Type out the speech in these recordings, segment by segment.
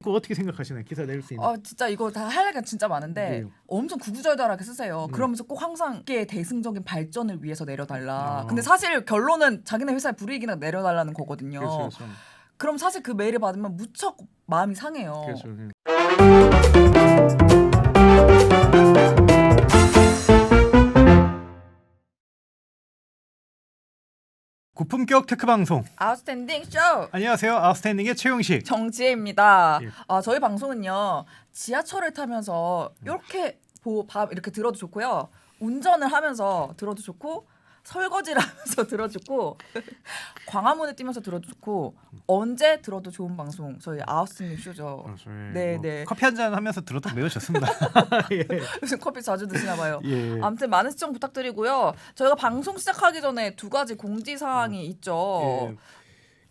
그거 어떻게 생각하시나요? 기사 낼 수 있는. 진짜 이거 다 할 얘기가 진짜 많은데 네. 엄청 구구절절하게 쓰세요. 그러면서 꼭 항상 이게 대승적인 발전을 위해서 내려달라. 근데 사실 결론은 자기네 회사의 불이익이나 내려달라는 거거든요. 그렇죠. 그럼 사실 그 메일을 받으면 무척 마음이 상해요. 그렇죠. 고품격 테크 방송. 아웃스탠딩 쇼. 안녕하세요. 아웃스탠딩의 최용식. 정지혜입니다. 예. 저희 방송은요 지하철을 타면서 이렇게 이렇게 들어도 좋고요, 운전을 하면서 들어도 좋고, 설거지를 하면서 들어도 좋고, 광화문에 뛰면서 들어도 좋고, 언제 들어도 좋은 방송 저희 아웃스탠딩 쇼죠. 네. 커피 한잔 하면서 들어도 매우 좋습니다. 예. 요즘 커피 자주 드시나 봐요. 예. 아무튼 많은 시청 부탁드리고요. 저희가 방송 시작하기 전에 두 가지 공지 사항이 있죠. 예.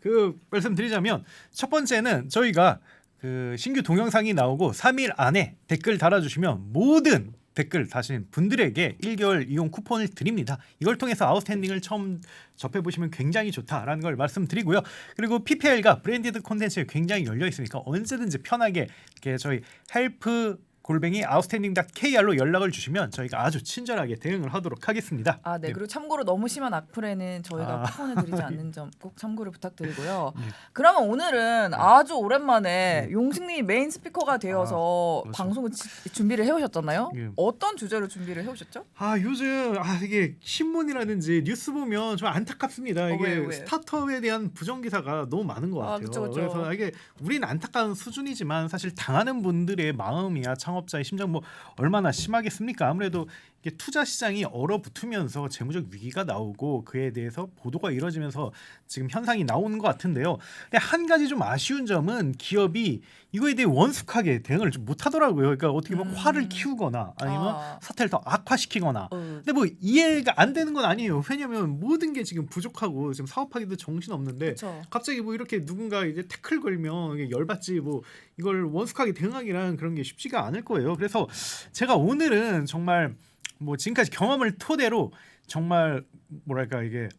그 말씀드리자면 첫 번째는 저희가 그 신규 동영상이 나오고 3일 안에 댓글 달아주시면 모든 댓글 다신 분들에게 1개월 이용 쿠폰을 드립니다. 이걸 통해서 아웃스탠딩을 처음 접해보시면 굉장히 좋다라는 걸 말씀드리고요. 그리고 PPL과 브랜디드 콘텐츠에 굉장히 열려 있으니까 언제든지 편하게 이렇게 저희 help@outstanding.kr로 연락을 주시면 저희가 아주 친절하게 대응을 하도록 하겠습니다. 네. 그리고 참고로 너무 심한 악플에는 저희가 쿠폰을 드리지 않는 점 꼭 참고를 부탁드리고요. 그러면 오늘은 아주 오랜만에 용식님이 메인 스피커가 되어서 방송을 준비를 해오셨잖아요. 예. 어떤 주제로 준비를 해오셨죠? 요즘 이게 신문이라든지 뉴스 보면 좀 안타깝습니다. 이게 왜? 스타트업에 대한 부정 기사가 너무 많은 것 같아요. 그쵸. 그래서 이게 우리는 안타까운 수준이지만 사실 당하는 분들의 마음이야 창업자의 심정 뭐 얼마나 심하겠습니까? 아무래도 이게 투자 시장이 얼어붙으면서 재무적 위기가 나오고 그에 대해서 보도가 이뤄지면서 지금 현상이 나오는 것 같은데요. 근데 한 가지 좀 아쉬운 점은 기업이 이거에 대해 원숙하게 대응을 좀 못하더라고요. 그러니까 어떻게 보면 화를 키우거나 아니면 사태를 더 악화시키거나. 근데 뭐 이해가 안 되는 건 아니에요. 왜냐하면 모든 게 지금 부족하고 지금 사업하기도 정신 없는데 갑자기 뭐 이렇게 누군가 이제 태클 걸면 이게 열받지 뭐 이걸 원숙하게 대응하기란 그런 게 쉽지가 않을 거예요. 그래서 제가 오늘은 정말 뭐 지금까지 경험을 토대로 정말 뭐랄까 이게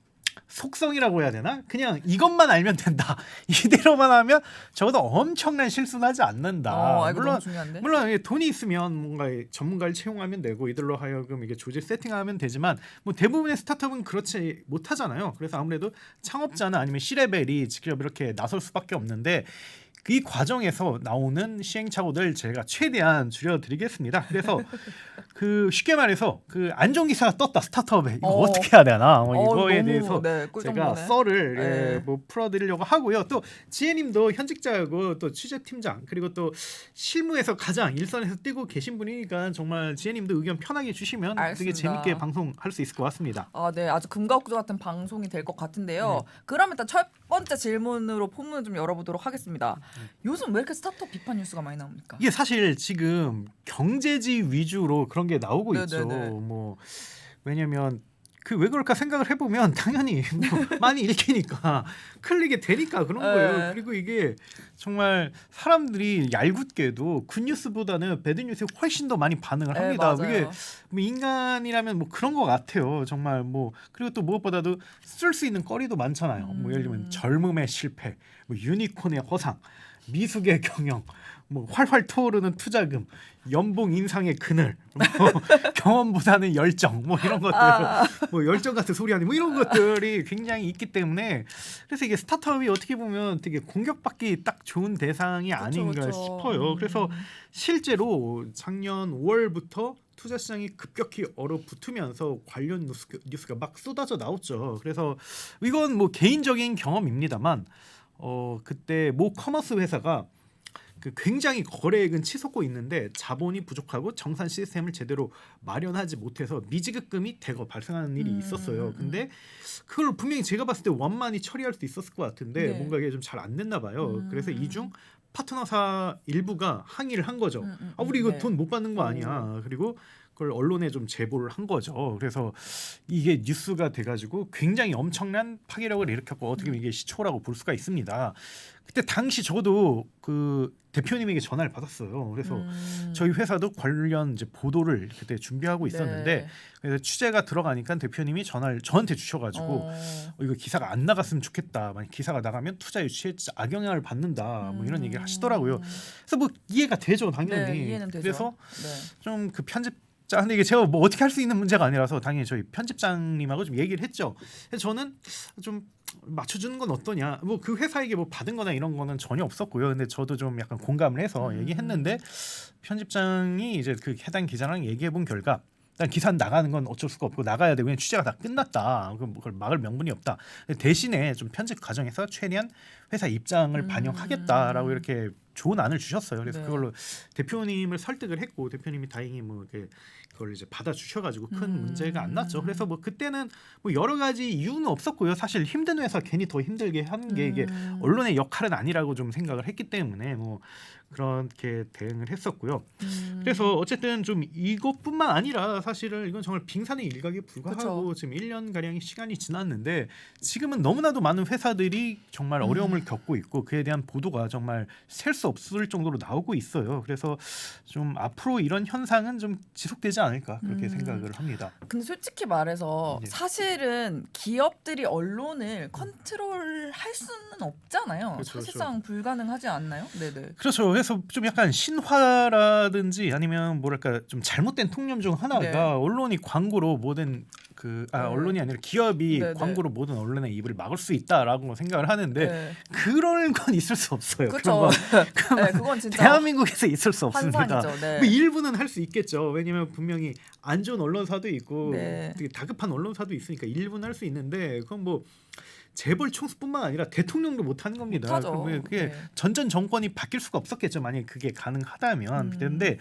속성이라고 해야 되나? 그냥 이것만 알면 된다. 이대로만 하면 적어도 엄청난 실수는 하지 않는다. 물론 돈이 있으면 뭔가 전문가를 채용하면 되고 이들로 하여금 이게 조직 세팅하면 되지만 뭐 대부분의 스타트업은 그렇지 못하잖아요. 그래서 아무래도 창업자나 아니면 C레벨이 직접 이렇게 나설 수밖에 없는데 이 과정에서 나오는 시행착오들 제가 최대한 줄여드리겠습니다. 그래서 그 쉽게 말해서 그 안 좋은 기사가 떴다 스타트업에 이거 어떻게 해야 되나 이거에 대해서 제가 썰을 뭐 풀어드리려고 하고요. 또 지혜님도 현직자고 또 취재팀장 그리고 또 실무에서 가장 일선에서 뛰고 계신 분이니까 정말 지혜님도 의견 편하게 주시면 되게 재밌게 방송할 수 있을 것 같습니다. 네, 아주 금가옥조 같은 방송이 될 것 같은데요. 그럼 일단 첫 번째 질문으로 포문을 좀 열어보도록 하겠습니다. 요즘 왜 이렇게 스타트업 비판 뉴스가 많이 나옵니까? 이게 사실 지금 경제지 위주로 그런 게 나오고 있죠. 뭐 왜냐면 그 왜 그럴까 생각을 해보면 당연히 뭐 많이 읽히니까 클릭이 되니까 그런 거예요. 그리고 이게 정말 사람들이 얄궂게도 굿뉴스보다는 배드뉴스에 훨씬 더 많이 반응을 합니다. 이게 뭐 인간이라면 뭐 그런 것 같아요. 정말 뭐 그리고 또 무엇보다도 쓸 수 있는 거리도 많잖아요. 뭐 예를 들면 젊음의 실패, 뭐 유니콘의 허상, 미숙의 경영, 뭐 활활 타오르는 투자금, 연봉 인상의 그늘, 뭐 경험보다는 열정, 뭐 이런 것들, 뭐 열정 같은 소리 아니, 뭐 이런 것들이 굉장히 있기 때문에 그래서 이게 스타트업이 어떻게 보면 되게 공격받기 딱 좋은 대상이 아닌가 싶어요. 그래서 실제로 작년 5월부터 투자 시장이 급격히 얼어붙으면서 관련 뉴스가 막 쏟아져 나왔죠. 그래서 이건 뭐 개인적인 경험입니다만, 그때 모 커머스 회사가 그 굉장히 거래액은 치솟고 있는데 자본이 부족하고 정산 시스템을 제대로 마련하지 못해서 미지급금이 대거 발생하는 일이 있었어요. 근데 그걸 분명히 제가 봤을 때 원만히 처리할 수 있었을 것 같은데 뭔가 이게 좀 잘 안 됐나 봐요. 그래서 이중 파트너사 일부가 항의를 한 거죠. 우리 이거 돈 못 받는 거 아니야. 그리고 그걸 언론에 좀 제보를 한 거죠. 그래서 이게 뉴스가 돼가지고 굉장히 엄청난 파괴력을 일으켰고 어떻게 보면 이게 시초라고 볼 수가 있습니다. 그때 당시 저도 그 대표님에게 전화를 받았어요. 그래서 저희 회사도 관련 이제 보도를 그때 준비하고 있었는데 네. 그래서 취재가 들어가니까 대표님이 전화를 저한테 주셔가지고 이거 기사가 안 나갔으면 좋겠다. 만약 기사가 나가면 투자 유치에 진짜 악영향을 받는다. 뭐 이런 얘기를 하시더라고요. 그래서 뭐 이해가 되죠, 당연히. 네, 이해는 되죠. 그래서 네. 좀 그 편집자 근데 이게 제가 뭐 어떻게 할 수 있는 문제가 아니라서 당연히 저희 편집장님하고 좀 얘기를 했죠. 그래서 저는 좀 맞춰주는 건 어떠냐. 뭐 그 회사에게 뭐 받은 거나 이런 거는 전혀 없었고요. 근데 저도 좀 약간 공감을 해서 얘기했는데 편집장이 이제 그 해당 기자랑 얘기해 본 결과 일단 기사 나가는 건 어쩔 수가 없고 나가야 되고 그냥 취재가 다 끝났다. 그걸 막을 명분이 없다. 대신에 좀 편집 과정에서 최대한 회사 입장을 반영하겠다라고 이렇게 좋은 안을 주셨어요. 그래서 네. 그걸로 대표님을 설득을 했고 대표님이 다행히 뭐 이렇게 그걸 이제 받아 주셔가지고 큰 문제가 안 났죠. 그래서 뭐 그때는 뭐 여러 가지 이유는 없었고요. 사실 힘든 회사 괜히 더 힘들게 하는 게 이게 언론의 역할은 아니라고 좀 생각을 했기 때문에 뭐 그렇게 대응을 했었고요. 그래서 어쨌든 좀 이것뿐만 아니라 사실은 이건 정말 빙산의 일각에 불과하고 그쵸. 지금 1년 가량의 시간이 지났는데 지금은 너무나도 많은 회사들이 정말 어려움을 겪고 있고 그에 대한 보도가 정말 셀 수 없을 정도로 나오고 있어요. 그래서 좀 앞으로 이런 현상은 좀 지속되지 않을까 그렇게 생각을 합니다. 근데 솔직히 말해서 네. 사실은 기업들이 언론을 컨트롤할 수는 없잖아요. 그렇죠, 사실상 불가능하지 않나요? 네네. 그렇죠. 그래서 좀 약간 신화라든지 아니면 뭐랄까 좀 잘못된 통념 중 하나가 네. 언론이 광고로 모든 언론이 아니라 기업이 네, 네. 광고로 모든 언론의 입을 막을 수 있다라고 생각을 하는데 네. 그런 건 있을 수 없어요. 그렇죠. 그런 건 네, 그건 진짜 대한민국에서 있을 수 없습니다. 환상이죠. 네. 뭐 일부는 할 수 있겠죠. 왜냐하면 분명히 안 좋은 언론사도 있고 네. 되게 다급한 언론사도 있으니까 일부는 할 수 있는데 그건 뭐 재벌 총수뿐만 아니라 대통령도 못하는 겁니다. 못하죠. 그게 네. 전전 정권이 바뀔 수가 없었겠죠. 만약에 그게 가능하다면. 그런데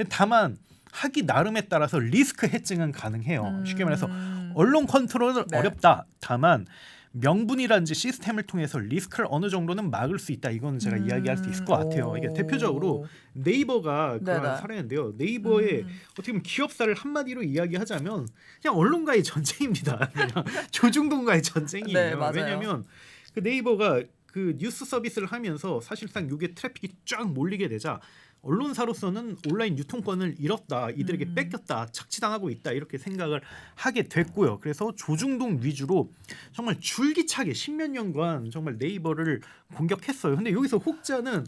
다만 하기 나름에 따라서 리스크 해칭은 가능해요. 쉽게 말해서 언론 컨트롤은 네. 어렵다. 다만 명분이라든지 시스템을 통해서 리스크를 어느 정도는 막을 수 있다. 이건 제가 이야기할 수 있을 것 같아요. 이게 대표적으로 네이버가 그런 네네. 사례인데요. 네이버의 어떻게 보면 기업사를 한마디로 이야기하자면 그냥 언론과의 전쟁입니다. 그냥 조중동과의 전쟁이에요. 네, 맞아요. 왜냐하면 그 네이버가 그 뉴스 서비스를 하면서 사실상 이게 트래픽이 쫙 몰리게 되자 언론사로서는 온라인 유통권을 잃었다, 이들에게 뺏겼다, 착취당하고 있다 이렇게 생각을 하게 됐고요. 그래서 조중동 위주로 정말 줄기차게 십몇 년간 정말 네이버를 공격했어요. 근데 여기서 혹자는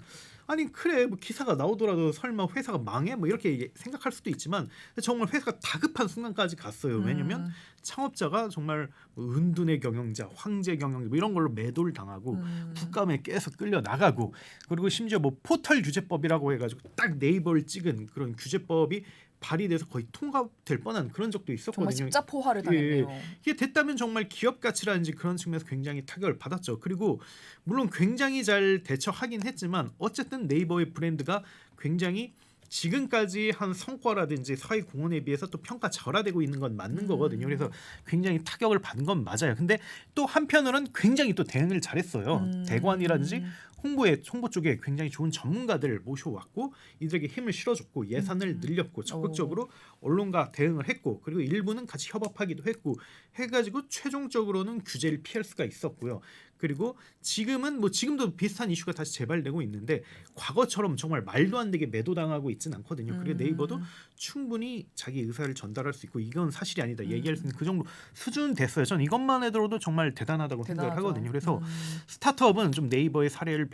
아니 그래 뭐 기사가 나오더라도 설마 회사가 망해 뭐 이렇게 생각할 수도 있지만 정말 회사가 다급한 순간까지 갔어요. 왜냐하면 창업자가 정말 뭐 은둔의 경영자, 황제 경영자 뭐 이런 걸로 매도를 당하고 국감에 계속 끌려 나가고 그리고 심지어 뭐 포털 규제법이라고 해가지고 딱 네이버를 찍은 그런 규제법이 발의돼서 거의 통과될 뻔한 그런 적도 있었거든요. 정말 십자포화를 당했네요. 이게 됐다면 정말 기업 가치라든지 그런 측면에서 굉장히 타격을 받았죠. 그리고 물론 굉장히 잘 대처하긴 했지만 어쨌든 네이버의 브랜드가 굉장히 지금까지 한 성과라든지 사회 공헌에 비해서 또 평가 절하되고 있는 건 맞는 거거든요. 그래서 굉장히 타격을 받은 건 맞아요. 근데 또 한편으로는 굉장히 또 대응을 잘했어요. 대관이라든지 홍보 쪽에 굉장히 좋은 전문가들을 모셔왔고 이들에게 힘을 실어줬고 예산을 늘렸고 적극적으로 언론과 대응을 했고 그리고 일부는 같이 협업하기도 했고 해가지고 최종적으로는 규제를 피할 수가 있었고요. 그리고 지금은 뭐 지금도 비슷한 이슈가 다시 재발되고 있는데 과거처럼 정말 말도 안 되게 매도당하고 있지는 않거든요. 그리고 네이버도 충분히 자기 의사를 전달할 수 있고 이건 사실이 아니다 얘기할 수 있는 그 정도 수준 됐어요. 전 이것만 해도 정말 대단하다고 생각을 대단하죠. 하거든요. 그래서 스타트업은 좀 네이버의 사례를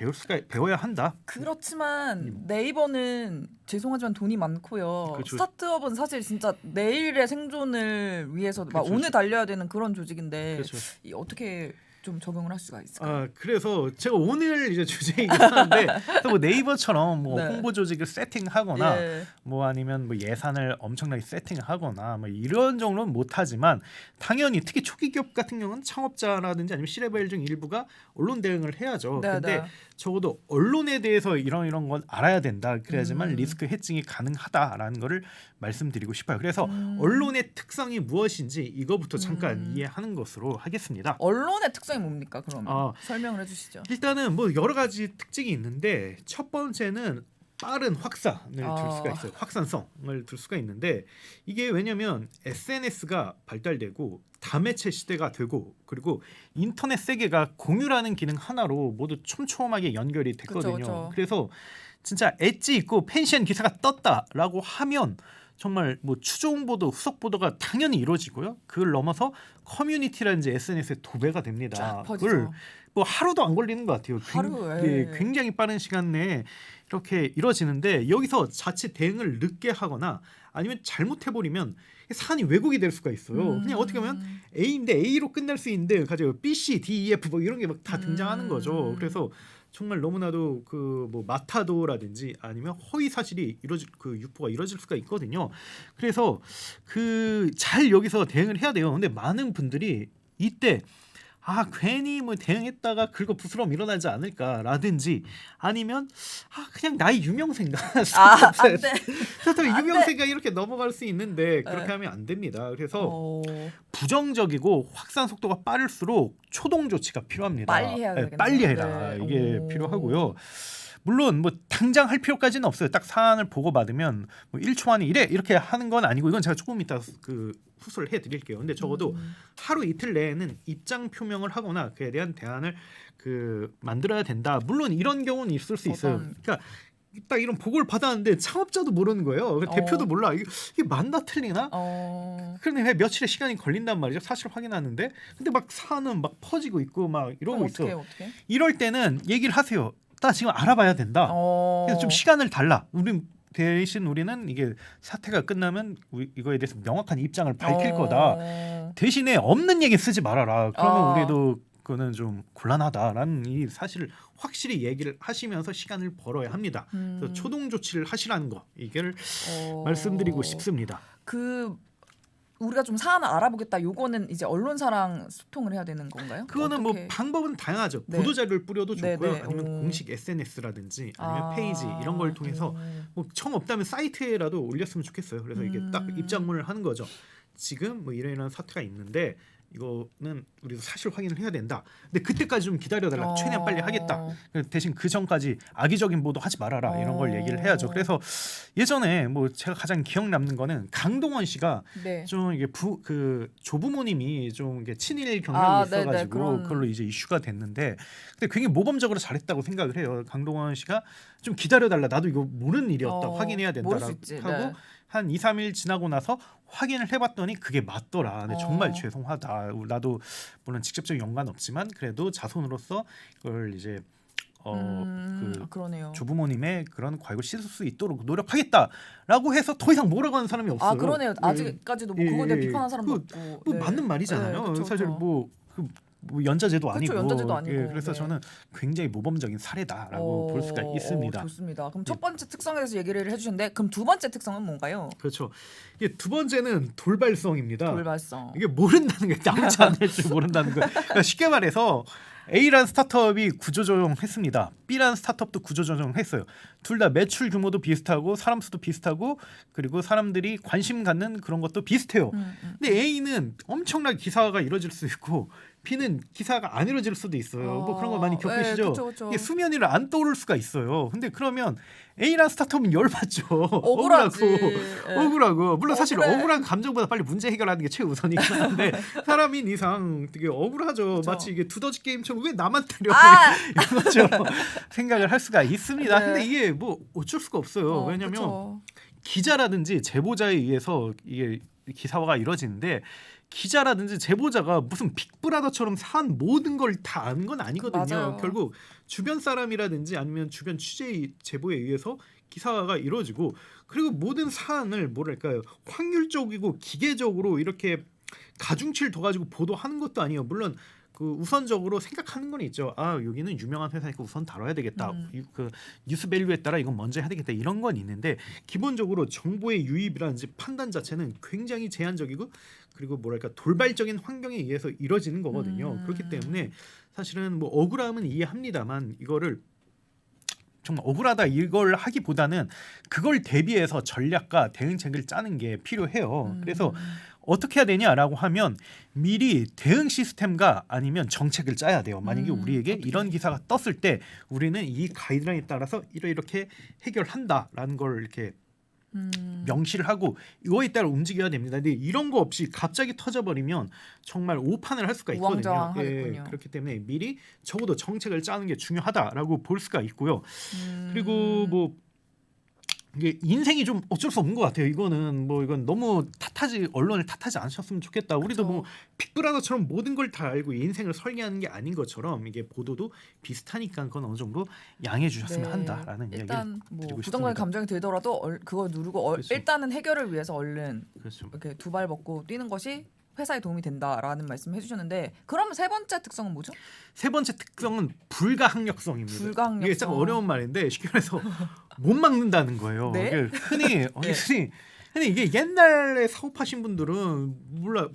배워야 한다. 그렇지만 네이버는 죄송하지만 돈이 많고요. 그렇죠. 스타트업은 사실 진짜 내일의 생존을 위해서 막 그렇죠. 오늘 달려야 되는 그런 조직인데 그렇죠. 이 어떻게 좀 적용을 할 수가 있을까요? 아 그래서 제가 오늘 이제 주제이긴 한데 또 뭐 네이버처럼 뭐 네. 홍보 조직을 세팅하거나 예. 뭐 아니면 뭐 예산을 엄청나게 세팅하거나 뭐 이런 정도는 못하지만 당연히 특히 초기 기업 같은 경우는 창업자라든지 아니면 C레벨 중 일부가 언론 대응을 해야죠. 네, 근데 네. 적어도 언론에 대해서 이런 건 알아야 된다. 그래야지만 리스크 해칭이 가능하다라는 거를 말씀드리고 싶어요. 그래서 언론의 특성이 무엇인지 이거부터 잠깐 이해하는 것으로 하겠습니다. 언론의 특성이 뭡니까? 그러면 아. 설명을 해주시죠. 일단은 뭐 여러 가지 특징이 있는데 첫 번째는 빠른 확산을 둘 수가 있어요. 확산성을 둘 수가 있는데 이게 왜냐면 SNS가 발달되고 다매체 시대가 되고 그리고 인터넷 세계가 공유라는 기능 하나로 모두 촘촘하게 연결이 됐거든요. 그쵸. 그래서 진짜 엣지 있고 펜션 기사가 떴다라고 하면 정말 뭐 추종 보도, 후속 보도가 당연히 이루어지고요. 그걸 넘어서 커뮤니티라든지 SNS에 도배가 됩니다. 쫙 퍼지죠. 그걸 뭐 하루도 안 걸리는 것 같아요. 하루에. 굉장히 빠른 시간 내에 이렇게 이루어지는데 여기서 자칫 대응을 늦게 하거나 아니면 잘못해버리면 사안이 왜곡이 될 수가 있어요. 그냥 어떻게 보면 A인데 A로 끝날 수 있는데 가지고 B, C, D, E, F 뭐 이런 게 막 다 등장하는 거죠. 그래서 정말 너무나도 그 뭐 마타도라든지 아니면 허위 사실이 이루어질 그 유포가 이루어질 수가 있거든요. 그래서 그 잘 여기서 대응을 해야 돼요. 근데 많은 분들이 이때 괜히 뭐 대응했다가 긁어 부스럼 일어나지 않을까라든지 아니면 그냥 나의 유명세인가 안 돼. 스타트업의 안 유명세가 이렇게 넘어갈 수 있는데 그렇게 하면 안 됩니다. 그래서 부정적이고 확산 속도가 빠를수록 초동 조치가 필요합니다. 빨리 해야 되겠네요. 빨리 해라. 네. 이게 필요하고요. 물론 뭐 당장 할 필요까지는 없어요. 딱 사안을 보고 받으면 뭐 1초 안에 이렇게 하는 건 아니고 이건 제가 조금 이따 그 후술을 해드릴게요. 근데 적어도 하루 이틀 내에는 입장 표명을 하거나 그에 대한 대안을 그 만들어야 된다. 물론 이런 경우는 있을 수 있어요. 그러니까 딱 이런 보고를 받았는데 창업자도 모르는 거예요. 대표도 몰라. 이게 맞나 틀리나? 그런데 왜 며칠의 시간이 걸린단 말이죠. 사실 확인하는데. 근데 막 사안은 막 퍼지고 있고 막 이러고 있어. 어떡해? 이럴 때는 얘기를 하세요. 나 지금 알아봐야 된다. 그래서 좀 시간을 달라. 우리는 이게 사태가 끝나면 이거에 대해서 명확한 입장을 밝힐 거다. 대신에 없는 얘기 쓰지 말아라. 그러면 우리도 그거는 좀 곤란하다라는 이 사실을 확실히 얘기를 하시면서 시간을 벌어야 합니다. 그래서 초동 조치를 하시라는 거 이걸 말씀드리고 싶습니다. 우리가 좀 사안을 알아보겠다. 요거는 이제 언론사랑 소통을 해야 되는 건가요? 그거는 뭐 방법은 다양하죠. 네. 보도자료를 뿌려도 좋고요. 네. 아니면 공식 SNS라든지 아니면 페이지 이런 걸 통해서 뭐 청 없다면 사이트에라도 올렸으면 좋겠어요. 그래서 이게 딱 입장문을 하는 거죠. 지금 뭐 이런 사태가 있는데 이거는 우리도 사실 확인을 해야 된다. 근데 그때까지 좀 기다려달라. 최대한 빨리 하겠다. 대신 그 전까지 악의적인 보도 하지 말아라. 이런 걸 얘기를 해야죠. 그래서 예전에 뭐 제가 가장 기억 남는 거는 강동원 씨가 좀 이게 그 조부모님이 좀 이게 친일 경력이 있어가지고 그걸로 이제 이슈가 됐는데, 근데 굉장히 모범적으로 잘했다고 생각을 해요. 강동원 씨가 좀 기다려달라. 나도 이거 모르는 일이었다. 확인해야 된다라고 하고. 한 2, 3일 지나고 나서 확인을 해봤더니 그게 맞더라. 근데 정말 죄송하다. 나도 물론 직접적인 연관 없지만 그래도 자손으로서 그걸 이제 그러네요. 조부모님의 그런 과욕을 씻을 수 있도록 노력하겠다라고 해서 더 이상 뭐라고 하는 사람이 없어요. 그러네요. 아직까지도 뭐 그거에 대해 비판하는 사람도 없고. 뭐 맞는 말이잖아요. 그쵸, 사실 뭐 연자제도 아니고. 연자제도 아니고. 그래서 저는 굉장히 모범적인 사례다라고 볼 수가 있습니다. 좋습니다. 그럼 첫 번째 특성에 대해서 얘기를 해주셨는데 그럼 두 번째 특성은 뭔가요? 그렇죠. 이게 두 번째는 돌발성입니다. 돌발성. 이게 모른다는 게 나오지 않을 줄 모른다는 거예요. 그러니까 쉽게 말해서 A라는 스타트업이 구조조정했습니다. B라는 스타트업도 구조조정했어요. 둘 다 매출 규모도 비슷하고 사람 수도 비슷하고 그리고 사람들이 관심 갖는 그런 것도 비슷해요. 근데 A는 엄청나게 기사가 이루어질 수 있고 B는 기사가 안 이루어질 수도 있어요. 뭐 그런 거 많이 겪으시죠? 그쵸. 이게 수면 위를 안 떠오를 수가 있어요. 근데 그러면 A라는 스타트업은 열받죠. 억울하고. 물론 사실 억울한 감정보다 빨리 문제 해결하는 게 최우선이긴 한데 사람인 이상 되게 억울하죠. 그쵸. 마치 이게 두더지 게임처럼 왜 나만 때려 이런 것처럼 생각을 할 수가 있습니다. 근데 이게 뭐 어쩔 수가 없어요. 왜냐하면 기자라든지 제보자에 의해서 이게 기사화가 이루어지는데 기자라든지 제보자가 무슨 빅브라더처럼 산 모든 걸 다 아는 건 아니거든요. 맞아요. 결국 주변 사람이라든지 아니면 주변 취재 제보에 의해서 기사화가 이루어지고 그리고 모든 사안을 뭐랄까요 확률적이고 기계적으로 이렇게 가중치를 둬 가지고 보도하는 것도 아니에요. 물론 그 우선적으로 생각하는 건 있죠. 여기는 유명한 회사니까 우선 다뤄야 되겠다. 그 뉴스 밸류에 따라 이건 먼저 해야 되겠다. 이런 건 있는데 기본적으로 정보의 유입이라든지 판단 자체는 굉장히 제한적이고 그리고 뭐랄까 돌발적인 환경에 의해서 이뤄지는 거거든요. 그렇기 때문에 사실은 뭐 억울함은 이해합니다만 이거를 정말 억울하다 이걸 하기보다는 그걸 대비해서 전략과 대응책을 짜는 게 필요해요. 그래서 어떻게 해야 되냐라고 하면 미리 대응 시스템과 아니면 정책을 짜야 돼요. 만약에 우리에게 어떻게? 이런 기사가 떴을 때 우리는 이 가이드라인에 따라서 이렇게 해결한다라는 걸 이렇게 명시를 하고 이거에 따라 움직여야 됩니다. 근데 이런 거 없이 갑자기 터져버리면 정말 오판을 할 수가 있거든요. 우왕좌왕하겠군요. 그렇기 때문에 미리 적어도 정책을 짜는 게 중요하다라고 볼 수가 있고요. 그리고 뭐 이게 인생이 좀 어쩔 수 없는 것 같아요. 이거는 뭐 이건 너무 언론을 탓하지 않으셨으면 좋겠다. 우리도 그쵸. 뭐 빅브라더처럼 모든 걸 다 알고 인생을 설계하는 게 아닌 것처럼 이게 보도도 비슷하니까 그건 어느 정도 양해해 주셨으면 한다라는 이야기를 일단 뭐 드리고 부정적인 싶습니다. 감정이 들더라도 그거 누르고 그렇죠. 일단은 해결을 위해서 얼른 그렇죠. 이렇게 두 발 먹고 뛰는 것이 회사에 도움이 된다라는 말씀 해주셨는데 그럼 세 번째 특성은 뭐죠? 세 번째 특성은 불가항력성입니다. 불가항력성. 이게 참 어려운 말인데 쉽게 말해서 못 막는다는 거예요. 네? 이게 흔히 이게 옛날에 사업하신 분들은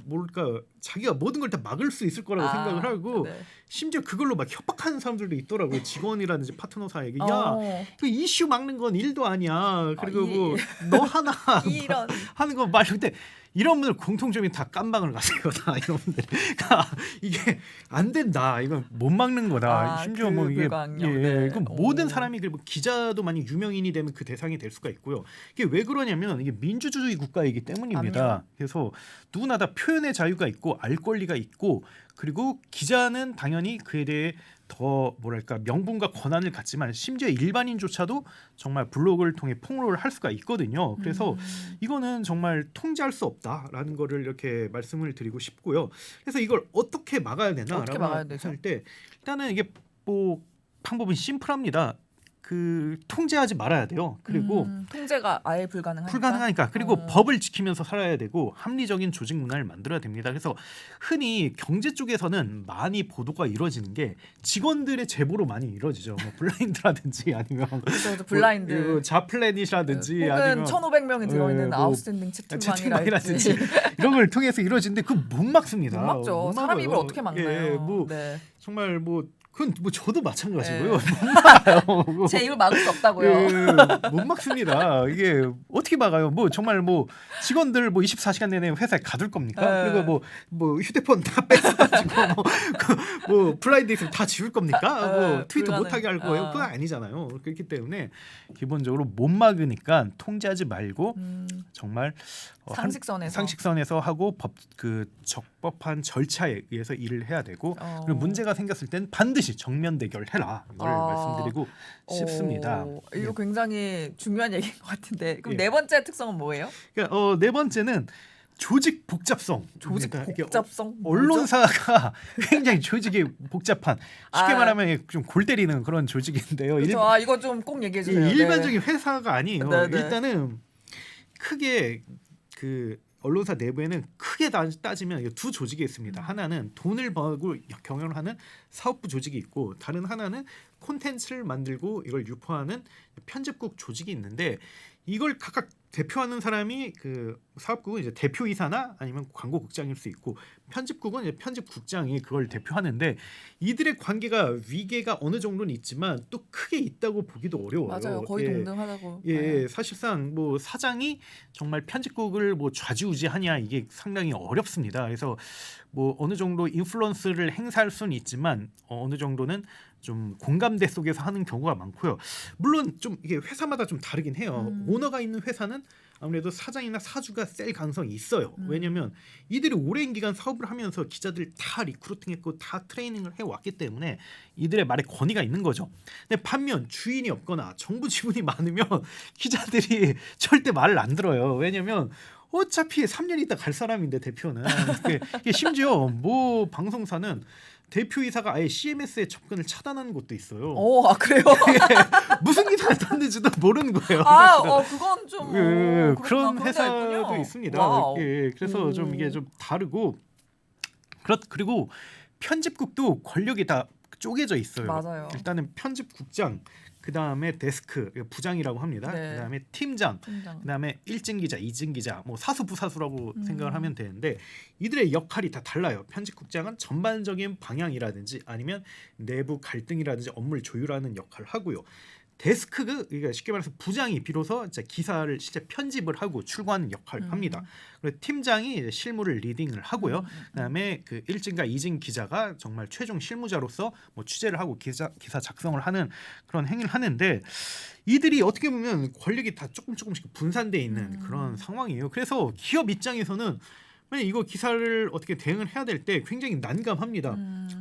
뭘까 자기가 모든 걸 다 막을 수 있을 거라고 생각을 하고 네. 심지어 그걸로 막 협박하는 사람들도 있더라고요. 직원이라든지 파트너 사이에 그 이슈 막는 건 일도 아니야. 그리고 뭐 너 하나 이런 하는 거 말고 근데 이런 분들 공통점이 다 깜방을 가세요. 다 이런 분들. 그러니까 이게 안 된다. 이건 못 막는 거다. 심지어 뭐 이게 그 모든 사람이 그리고 기자도 만약 유명인이 되면 그 대상이 될 수가 있고요. 이게 왜 그러냐면 이게 민주주의 국가이기 때문입니다. 그래서 누구나 다 표현의 자유가 있고 알 권리가 있고 그리고 기자는 당연히 그에 대해 더 뭐랄까 명분과 권한을 갖지만 심지어 일반인조차도 정말 블로그를 통해 폭로를 할 수가 있거든요. 그래서 이거는 정말 통제할 수 없다라는 거를 이렇게 말씀을 드리고 싶고요. 그래서 이걸 어떻게 막아야 되나라고 할 때 일단은 이게 뭐 방법은 심플합니다. 그 통제하지 말아야 돼요. 그리고 통제가 아예 불가능하니까 그리고 법을 지키면서 살아야 되고 합리적인 조직 문화를 만들어야 됩니다. 그래서 흔히 경제 쪽에서는 많이 보도가 이루어지는 게 직원들의 제보로 많이 이루어지죠. 뭐 블라인드라든지 아니면 블라인드, 뭐 자플래닛이라든지 혹은 아니면 1,500명이 들어있는 뭐 아웃스탠딩 채팅방이라든지 이런 걸 통해서 이루어지는데 그 못 막습니다. 못 막죠. 사람이 이걸 어떻게 막나요? 뭐 정말 뭐 그건 뭐 저도 마찬가지고요. 네. 못 막아요. 제 입을 막을 수 없다고요. 못 막습니다. 이게 어떻게 막아요? 뭐 정말 뭐 직원들 뭐 24시간 내내 회사에 가둘 겁니까? 그리고 뭐 휴대폰 다 뺏어가지고 뭐 블라인드 있으면 다 지울 겁니까? 뭐 트위터 못하게 할 거예요? 그건 아니잖아요. 그렇기 때문에 기본적으로 못 막으니까 통제하지 말고 정말 상식선에서 하고 적법한 절차에 의해서 일을 해야 되고 그리고 문제가 생겼을 땐 반드시 정면 대결해라 이걸 말씀드리고 싶습니다. 이거 굉장히 중요한 얘기인 것 같은데 그럼 네 번째 특성은 뭐예요? 그러니까 네 번째는 조직 복잡성. 언론사가 굉장히 조직이 복잡한 쉽게 말하면 좀 골 때리는 그런 조직인데요. 그렇죠. 이거 좀 꼭 얘기해 주세요. 일반적인 회사가 아니에요. 네네. 일단은 크게 그 언론사 내부에는 크게 따지면 두 조직이 있습니다. 하나는 돈을 벌고 경영을 하는 사업부 조직이 있고 다른 하나는 콘텐츠를 만들고 이걸 유포하는 편집국 조직이 있는데 이걸 각각 대표하는 사람이 그 사업국은 이제 대표이사나 아니면 광고국장일 수 있고 편집국은 이제 편집국장이 그걸 대표하는데 이들의 관계가 위계가 어느 정도는 있지만 또 크게 있다고 보기도 어려워요. 맞아요. 거의 동등하다고. 사실상 뭐 사장이 정말 편집국을 뭐 좌지우지하냐 이게 상당히 어렵습니다. 그래서 뭐 어느 정도 인플루언스를 행사할 수는 있지만 어느 정도는 좀 공감대 속에서 하는 경우가 많고요. 물론 좀 이게 회사마다 좀 다르긴 해요. 오너가 있는 회사는 아무래도 사장이나 사주가 셀 가능성이 있어요. 왜냐하면 이들이 오랜 기간 사업을 하면서 기자들 다 리크루팅했고 다 트레이닝을 해왔기 때문에 이들의 말에 권위가 있는 거죠. 근데 반면 주인이 없거나 정부 지분이 많으면 기자들이 절대 말을 안 들어요. 왜냐하면 어차피 3년 있다 갈 사람인데 대표는 이게 심지어 뭐 방송사는 대표이사가 아예 CMS에 접근을 차단하는 것도 있어요. 그래요? 무슨 기사를 떴는지도 모르는 거예요. 그건 좀 그런 회사도 있습니다. 그래서 좀 이게 좀 다르고 그리고 편집국도 권력이 다 쪼개져 있어요. 맞아요. 일단은 편집국장, 그 다음에 데스크 부장이라고 합니다. 그 다음에 팀장, 그 다음에 1진 기자, 2진 기자, 뭐 사수 부사수라고 생각을 하면 되는데 이들의 역할이 다 달라요. 편집국장은 전반적인 방향이라든지 아니면 내부 갈등이라든지 업무를 조율하는 역할을 하고요. 데스크 그러니까 쉽게 말해서 부장이 비로소 이제 기사를 실제 편집을 하고 출고하는 역할을 합니다. 그리고 팀장이 이제 실무를 리딩을 하고요. 그다음에 그 1진과 2진 기자가 정말 최종 실무자로서 뭐 취재를 하고 기사 작성을 하는 그런 행위를 하는데 이들이 어떻게 보면 권력이 다 조금씩 분산돼 있는 그런 상황이에요. 그래서 기업 입장에서는 만약 이거 기사를 어떻게 대응을 해야 될 때 굉장히 난감합니다.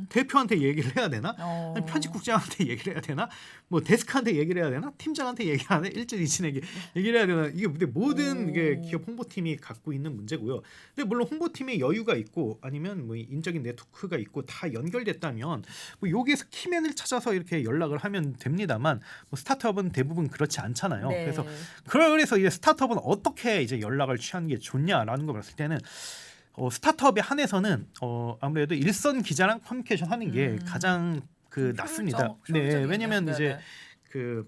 대표한테 얘기를 해야 되나? 아니, 편집국장한테 얘기를 해야 되나? 뭐 데스크한테 얘기를 해야 되나? 팀장한테 얘기를 해야 되나? 1진 2진에게 얘기를 해야 되나? 이게 근데 모든 이게 기업 홍보팀이 갖고 있는 문제고요. 근데 물론 홍보팀에 여유가 있고 아니면 뭐 인적인 네트워크가 있고 다 연결됐다면 뭐 여기에서 키맨을 찾아서 이렇게 연락을 하면 됩니다만 뭐 스타트업은 대부분 그렇지 않잖아요. 네. 그래서 이제 스타트업은 어떻게 이제 연락을 취하는 게 좋냐라는 거 봤을 때는 스타트업에 한해서는 아무래도 일선 기자랑 커뮤니케이션 하는 게 가장 그 낫습니다. 네, 왜냐면 이제 그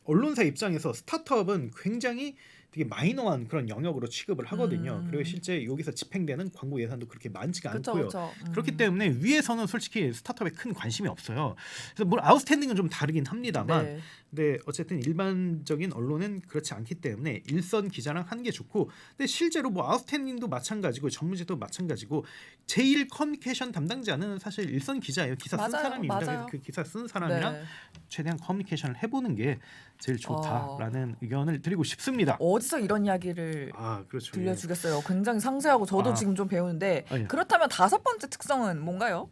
언론사 입장에서 스타트업은 굉장히 되게 마이너한 그런 영역으로 취급을 하거든요. 그리고 실제 여기서 집행되는 광고 예산도 그렇게 많지가 않고요. 그렇기 때문에 위에서는 솔직히 스타트업에 큰 관심이 없어요. 그래서 물론 아웃스탠딩은 좀 다르긴 합니다만 근데 어쨌든 일반적인 언론은 그렇지 않기 때문에 일선 기자랑 하는 게 좋고 근데 실제로 뭐 아웃스탠딩도 마찬가지고 전문직도 마찬가지고 제일 커뮤니케이션 담당자는 사실 일선 기자예요. 기사 쓴 사람입니다. 그래서 그 기사 쓴 사람이랑 최대한 커뮤니케이션을 해보는 게 제일 좋다라는 의견을 드리고 싶습니다. 어디서 이런 이야기를 그렇죠. 들려주겠어요. 굉장히 상세하고 저도 지금 좀 배우는데 그렇다면 5번째 특성은 뭔가요?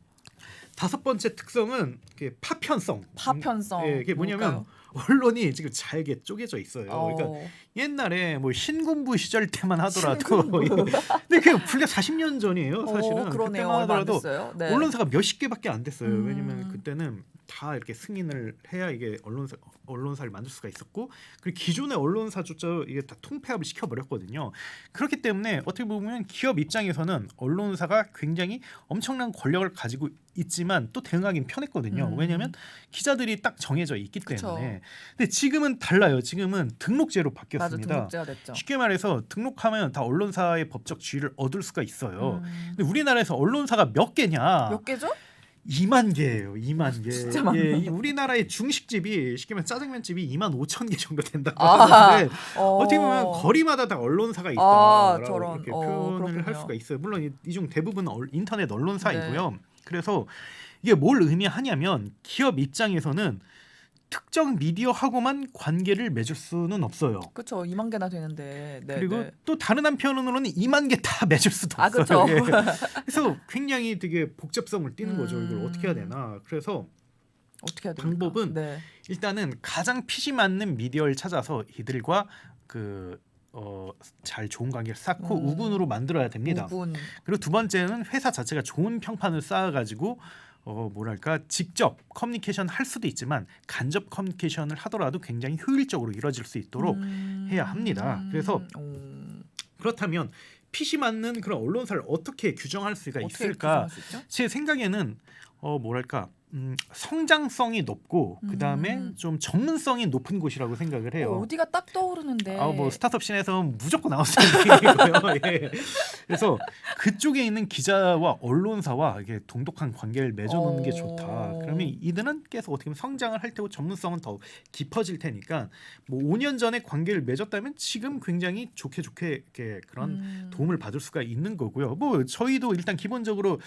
5번째 특성은 파편성. 파편성. 이게 뭐냐면 언론이 지금 잘게 쪼개져 있어요. 그러니까 옛날에 뭐 신군부 시절 때만 하더라도 근데 그게 불과 40년 전이에요. 사실은 그러네요. 그때만 하더라도 네. 언론사가 몇십 개밖에 안 됐어요. 왜냐면 그때는 다 이렇게 승인을 해야 이게 언론사를 만들 수가 있었고 그리고 기존의 언론사조차 이게 다 통폐합을 시켜버렸거든요. 그렇기 때문에 어떻게 보면 기업 입장에서는 언론사가 굉장히 엄청난 권력을 가지고 있지만 또 대응하기는 편했거든요. 왜냐하면 기자들이 딱 정해져 있기 때문에. 근데 지금은 달라요. 지금은 등록제로 바뀌었습니다. 맞아, 등록제가 됐죠. 쉽게 말해서 등록하면 다 언론사의 법적 지위를 얻을 수가 있어요. 근데 우리나라에서 언론사가 몇 개냐? 몇 개죠? 2만 개예요. 2만 개. 진짜 많네. 우리나라의 중식집이 쉽게 말하면 짜장면집이 2만 5천 개 정도 된다고 하는데 어떻게 보면 거리마다 다 언론사가 있다라고 그렇게 표현을 할 수가 있어요. 물론 이 중 대부분은 인터넷 언론사이고요. 그래서 이게 뭘 의미하냐면 기업 입장에서는 특정 미디어하고만 관계를 맺을 수는 없어요. 그렇죠. 2만 개나 되는데. 그리고 또 다른 한편으로는 2만 개 다 맺을 수도 없어요. 그렇죠. 그래서 굉장히 되게 복잡성을 띠는 거죠. 이걸 어떻게 해야 되나. 그래서 어떻게 해야 방법은 일단은 가장 핏이 맞는 미디어를 찾아서 이들과 잘 좋은 관계를 쌓고 우군으로 만들어야 됩니다. 그리고 두 번째는 회사 자체가 좋은 평판을 쌓아가지고 직접 커뮤니케이션 할 수도 있지만 간접 커뮤니케이션을 하더라도 굉장히 효율적으로 이루어질 수 있도록 해야 합니다. 그래서 그렇다면 핏이 맞는 그런 언론사를 어떻게 규정할 수가 있을까? 제 생각에는 성장성이 높고 그다음에 좀 전문성이 높은 곳이라고 생각을 해요. 어디가 딱 떠오르는데. 뭐 스타트업 씬에서 무조건 아웃스탠딩이고요. 예. 그래서 그쪽에 있는 기자와 언론사와 이게 동독한 관계를 맺어놓는 게 좋다. 그러면 이들은 계속 어떻게 보면 성장을 할 테고 전문성은 더 깊어질 테니까 뭐 5년 전에 관계를 맺었다면 지금 굉장히 좋게 이렇게 그런 도움을 받을 수가 있는 거고요. 뭐 저희도 일단 기본적으로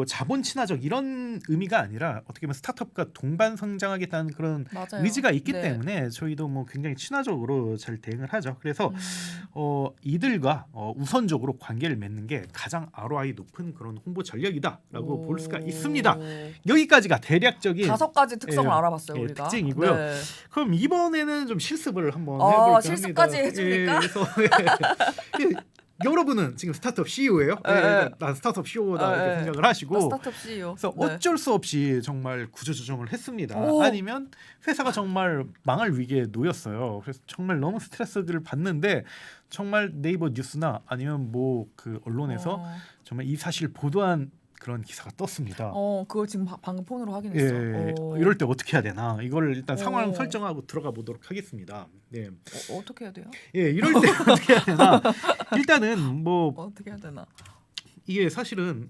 자본 친화적 이런 의미가 아니라 어떻게 보면 스타트업과 동반 성장하겠다는 그런 의지가 있기 때문에 저희도 뭐 굉장히 친화적으로 잘 대응을 하죠. 그래서 이들과 우선적으로 관계를 맺는 게 가장 ROI 높은 그런 홍보 전략이다라고 볼 수가 있습니다. 여기까지가 대략적인 5가지 특성을 알아봤어요. 우리가. 특징이고요. 그럼 이번에는 좀 실습을 한번 해볼까 합니다. 실습까지 해줍니까? 그래서 여러분은 지금 스타트업 CEO예요. 난 스타트업 CEO다 이렇게 생각을 하시고 스타트업 CEO. 그래서 어쩔 수 없이 정말 구조조정을 했습니다. 아니면 회사가 정말 망할 위기에 놓였어요. 그래서 정말 너무 스트레스를 받는데 정말 네이버 뉴스나 아니면 뭐 그 언론에서 정말 이 사실 보도한 그런 기사가 떴습니다. 그걸 지금 방금 폰으로 확인했어. 이럴 때 어떻게 해야 되나? 이걸 일단 상황 설정하고 들어가 보도록 하겠습니다. 네. 어떻게 해야 돼요? 이럴 때 어떻게 해야 되나? 일단은 뭐 어떻게 해야 되나? 이게 사실은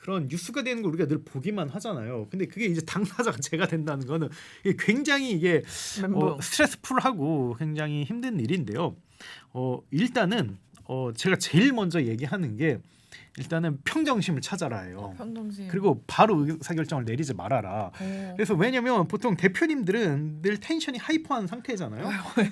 그런 뉴스가 되는 걸 우리가 늘 보기만 하잖아요. 근데 그게 이제 당사자가 제가 된다는 거는 이게 굉장히 이게 멘붕. 스트레스풀하고 굉장히 힘든 일인데요. 일단은 제가 제일 먼저 얘기하는 게 일단은 평정심을 찾아라예요. 평정심. 그리고 바로 의사결정을 내리지 말아라. 그래서 왜냐면 보통 대표님들은 늘 텐션이 하이퍼한 상태잖아요.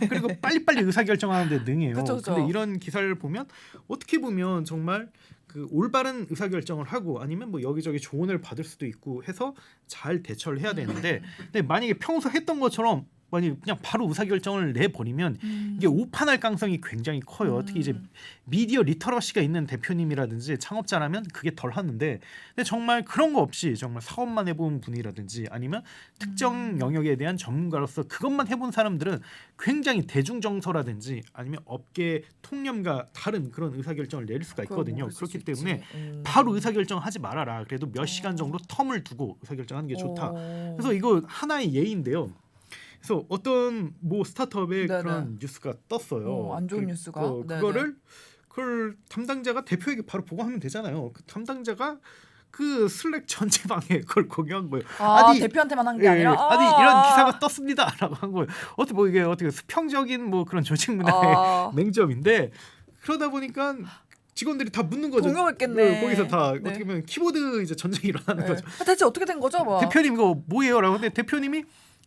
그리고 빨리빨리 의사결정하는데 능해요. 그쵸. 근데 이런 기사를 보면 어떻게 보면 정말 그 올바른 의사결정을 하고 아니면 뭐 여기저기 조언을 받을 수도 있고 해서 잘 대처를 해야 되는데 근데 만약에 평소 했던 것처럼 만약 그냥 바로 의사결정을 내버리면 이게 오판할 가능성이 굉장히 커요. 특히 이제 미디어 리터러시가 있는 대표님이라든지 창업자라면 그게 덜 하는데 근데 정말 그런 거 없이 정말 사업만 해본 분이라든지 아니면 특정 영역에 대한 전문가로서 그것만 해본 사람들은 굉장히 대중정서라든지 아니면 업계 통념과 다른 그런 의사결정을 내릴 수가 있거든요. 그렇기 때문에 바로 의사결정 하지 말아라. 그래도 몇 시간 정도 텀을 두고 의사결정하는 게 좋다. 그래서 이거 하나의 예인데요. 그래서 어떤 뭐 스타트업에 네네. 그런 뉴스가 떴어요. 안 좋은 뉴스가. 네네. 그걸 담당자가 대표에게 바로 보고하면 되잖아요. 그 담당자가 그 슬랙 전체방에 그걸 공유한 거예요. 아니, 대표한테만 한 게 아니라 아니 이런 기사가 떴습니다라고 한 거예요. 어떻게 뭐 이게 어떻게 수평적인 뭐 그런 조직 문화의 맹점인데 그러다 보니까 직원들이 다 묻는 거죠. 동요했겠네. 거기서 다 네. 어떻게 보면 키보드 이제 전쟁이 일어나는 거죠. 대체 어떻게 된 거죠? 뭐. 대표님 이거 뭐예요라고 근데 대표님이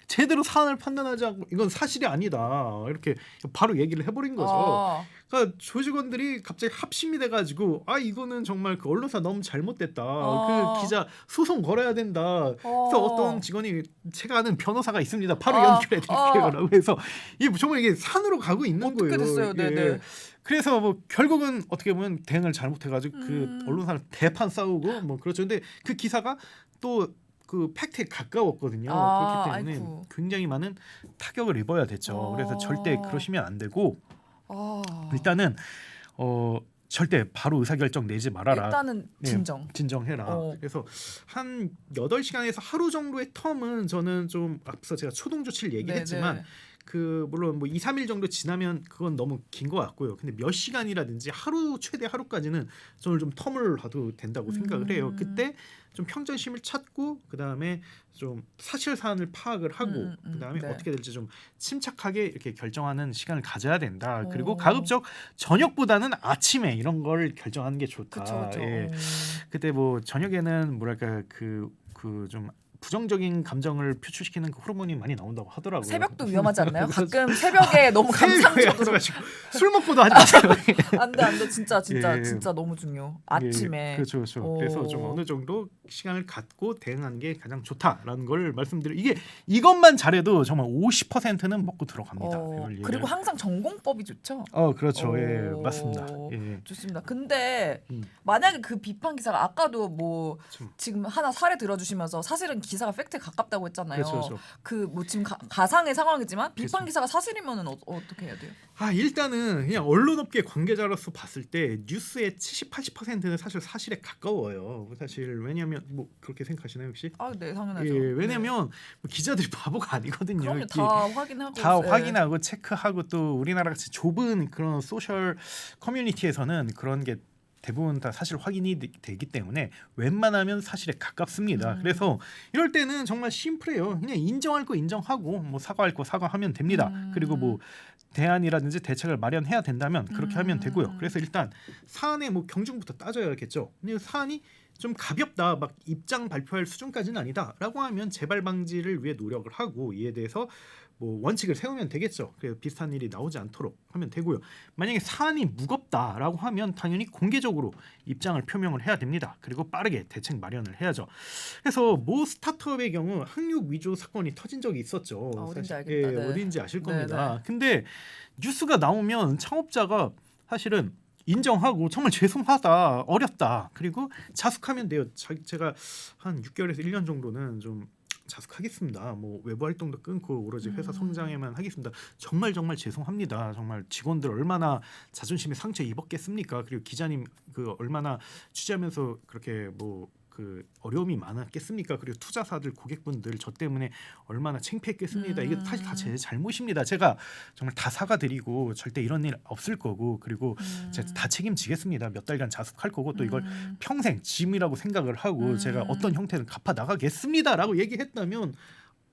제대로 사안을 판단하지 않고 이건 사실이 아니다 이렇게 바로 얘기를 해버린 거죠. 그러니까 조직원들이 갑자기 합심이 돼가지고 이거는 정말 그 언론사 너무 잘못됐다. 그 기자 소송 걸어야 된다. 그래서 어떤 직원이 제가 아는 변호사가 있습니다. 바로 연결해드릴게요라고 해서 이게 정말 이게 산으로 가고 있는 어떻게 거예요. 됐어요? 네네. 그래서 뭐 결국은 어떻게 보면 대응을 잘못해가지고 그 언론사를 대판 싸우고 뭐 그렇죠. 근데 그 기사가 또 그 팩트에 가까웠거든요. 그렇기 때문에 아이쿠. 굉장히 많은 타격을 입어야 됐죠. 그래서 절대 그러시면 안 되고 일단은 절대 바로 의사결정 내지 말아라. 일단은 진정해라. 그래서 한 8시간에서 하루 정도의 텀은 저는 좀 앞서 제가 초동 조치를 얘기했지만 네네. 그 물론 뭐 2, 3일 정도 지나면 그건 너무 긴 것 같고요. 근데 몇 시간이라든지 하루 최대 하루까지는 저는 좀 텀을 놔도 된다고 생각을 해요. 그때 좀 평정심을 찾고 그다음에 좀 사실 사안을 파악을 하고 그다음에 네. 어떻게 될지 좀 침착하게 이렇게 결정하는 시간을 가져야 된다. 그리고 가급적 저녁보다는 아침에 이런 걸 결정하는 게 좋다. 그쵸. 그때 뭐 저녁에는 뭐랄까 그 좀 부정적인 감정을 표출시키는 그 호르몬이 많이 나온다고 하더라고요. 새벽도 위험하지 않나요? 가끔 새벽에 너무 감상적으로 술 먹고도 하지 마세요. 안돼 진짜 예. 진짜 너무 중요. 아침에. 그렇죠. 그래서 좀 어느 정도 시간을 갖고 대응하는 게 가장 좋다라는 걸 말씀드려. 이것만 잘해도 정말 50%는 먹고 들어갑니다. 그리고 항상 전공법이 좋죠. 그렇죠. 예, 맞습니다. 예. 좋습니다. 근데 만약에 그 비판 기사가 아까도 뭐 지금 하나 사례 들어주시면서 사실은 기사가 팩트에 가깝다고 했잖아요. 그렇죠. 그 뭐 지금 가상의 상황이지만 비판 그렇죠. 기사가 사실이면은 어떻게 해야 돼요? 일단은 그냥 언론업계 관계자로서 봤을 때 뉴스의 70, 80%는 사실에 가까워요. 사실 왜냐하면 뭐 그렇게 생각하시나요 혹시? 네 당연하죠. 왜냐하면 뭐 기자들이 바보가 아니거든요. 그럼요. 다 확인하고 다 확인하고 체크하고 또 우리나라 같이 좁은 그런 소셜 커뮤니티에서는 그런 게 대부분 다 사실 확인이 되기 때문에 웬만하면 사실에 가깝습니다. 그래서 이럴 때는 정말 심플해요. 그냥 인정할 거 인정하고 뭐 사과할 거 사과하면 됩니다. 그리고 뭐 대안이라든지 대책을 마련해야 된다면 그렇게 하면 되고요. 그래서 일단 사안의 뭐 경중부터 따져야겠죠. 근데 사안이 좀 가볍다, 막 입장 발표할 수준까지는 아니다라고 하면 재발 방지를 위해 노력을 하고 이에 대해서 뭐 원칙을 세우면 되겠죠. 그래서 비슷한 일이 나오지 않도록 하면 되고요. 만약에 사안이 무겁다라고 하면 당연히 공개적으로 입장을 표명을 해야 됩니다. 그리고 빠르게 대책 마련을 해야죠. 그래서 모 스타트업의 경우 학력 위조 사건이 터진 적이 있었죠. 어딘지 알겠다. 네. 어딘지 아실 겁니다. 네. 근데 뉴스가 나오면 창업자가 사실은 인정하고 정말 죄송하다, 어렵다. 그리고 자숙하면 돼요. 제가 한 6개월에서 1년 정도는 좀 자숙하겠습니다. 뭐 외부 활동도 끊고 오로지 회사 성장에만 하겠습니다. 정말 죄송합니다. 정말 직원들 얼마나 자존심에 상처 입었겠습니까? 그리고 기자님 그 얼마나 취재하면서 그렇게 뭐 그 어려움이 많았겠습니까? 그리고 투자사들 고객분들 저 때문에 얼마나 창피했겠습니다. 이게 사실 다 제 잘못입니다. 제가 정말 다 사과드리고 절대 이런 일 없을 거고 그리고 제가 다 책임지겠습니다. 몇 달간 자숙할 거고 또 이걸 평생 짐이라고 생각을 하고 제가 어떤 형태든 갚아 나가겠습니다라고 얘기했다면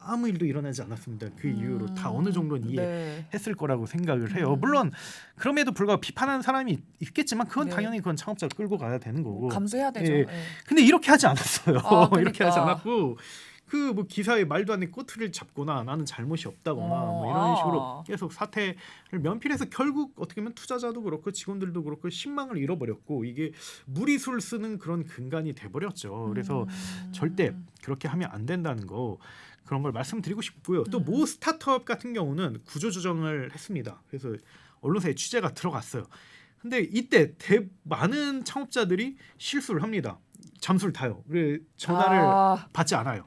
아무 일도 일어나지 않았습니다. 그 이후로 다 어느 정도는 이해했을 거라고 생각을 해요. 물론 그럼에도 불구하고 비판하는 사람이 있겠지만 그건 네. 당연히 그건 창업자가 끌고 가야 되는 거고. 감수해야 되죠. 예. 예. 근데 이렇게 하지 않았어요. 그러니까. 이렇게 하지 않았고 그 뭐 기사에 말도 안 되는 꼬투리를 잡거나 나는 잘못이 없다거나 뭐 이런 식으로 계속 사태를 면피해서 결국 어떻게 보면 투자자도 그렇고 직원들도 그렇고 신망을 잃어버렸고 이게 무리수를 쓰는 그런 근간이 돼버렸죠. 그래서 절대 그렇게 하면 안 된다는 거 그런 걸 말씀드리고 싶고요. 또 모 스타트업 같은 경우는 구조조정을 했습니다. 그래서 언론사에 취재가 들어갔어요. 근데 이때 많은 창업자들이 실수를 합니다. 잠수를 타요. 그래 전화를 받지 않아요.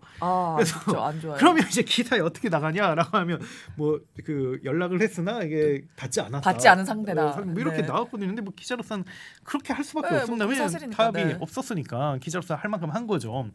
그래서 그렇죠. 안 좋아요. 그러면 이제 기사에 어떻게 나가냐라고 하면 뭐 그 연락을 했으나 이게 받지 않았다. 받지 않은 상태다. 뭐 이렇게 네. 나왔거든요. 근데 뭐 기자로서는 그렇게 할 수밖에 네, 없습니다. 뭐 왜냐면 사실이니까, 답이 네. 없었으니까 기자로서 할 만큼 한 거죠.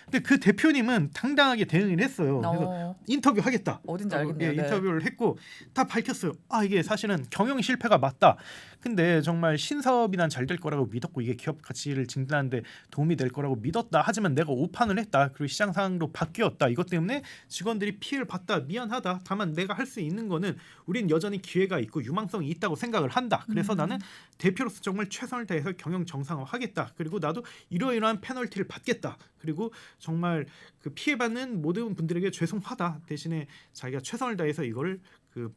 근데 그 대표님은 당당하게 대응을 했어요. 그래서 인터뷰 하겠다. 어딘지 알겠네요. 네. 인터뷰를 했고 다 밝혔어요. 아 이게 사실은 경영 실패가 맞다. 근데 정말 신사업이 난 잘 될 거라고 믿었고 이게 기업 가치를 증진하는데 도움이 될 거라고 믿었다. 하지만 내가 오판을 했다. 그리고 시장 상황도 바뀌었다. 이것 때문에 직원들이 피해를 봤다. 미안하다. 다만 내가 할 수 있는 거는 우린 여전히 기회가 있고 유망성이 있다고 생각을 한다. 그래서 나는 대표로서 정말 최선을 다해서 경영 정상화하겠다. 그리고 나도 이러이러한 페널티를 받겠다. 그리고 정말 그 피해받는 모든 분들에게 죄송하다. 대신에 자기가 최선을 다해서 이걸 그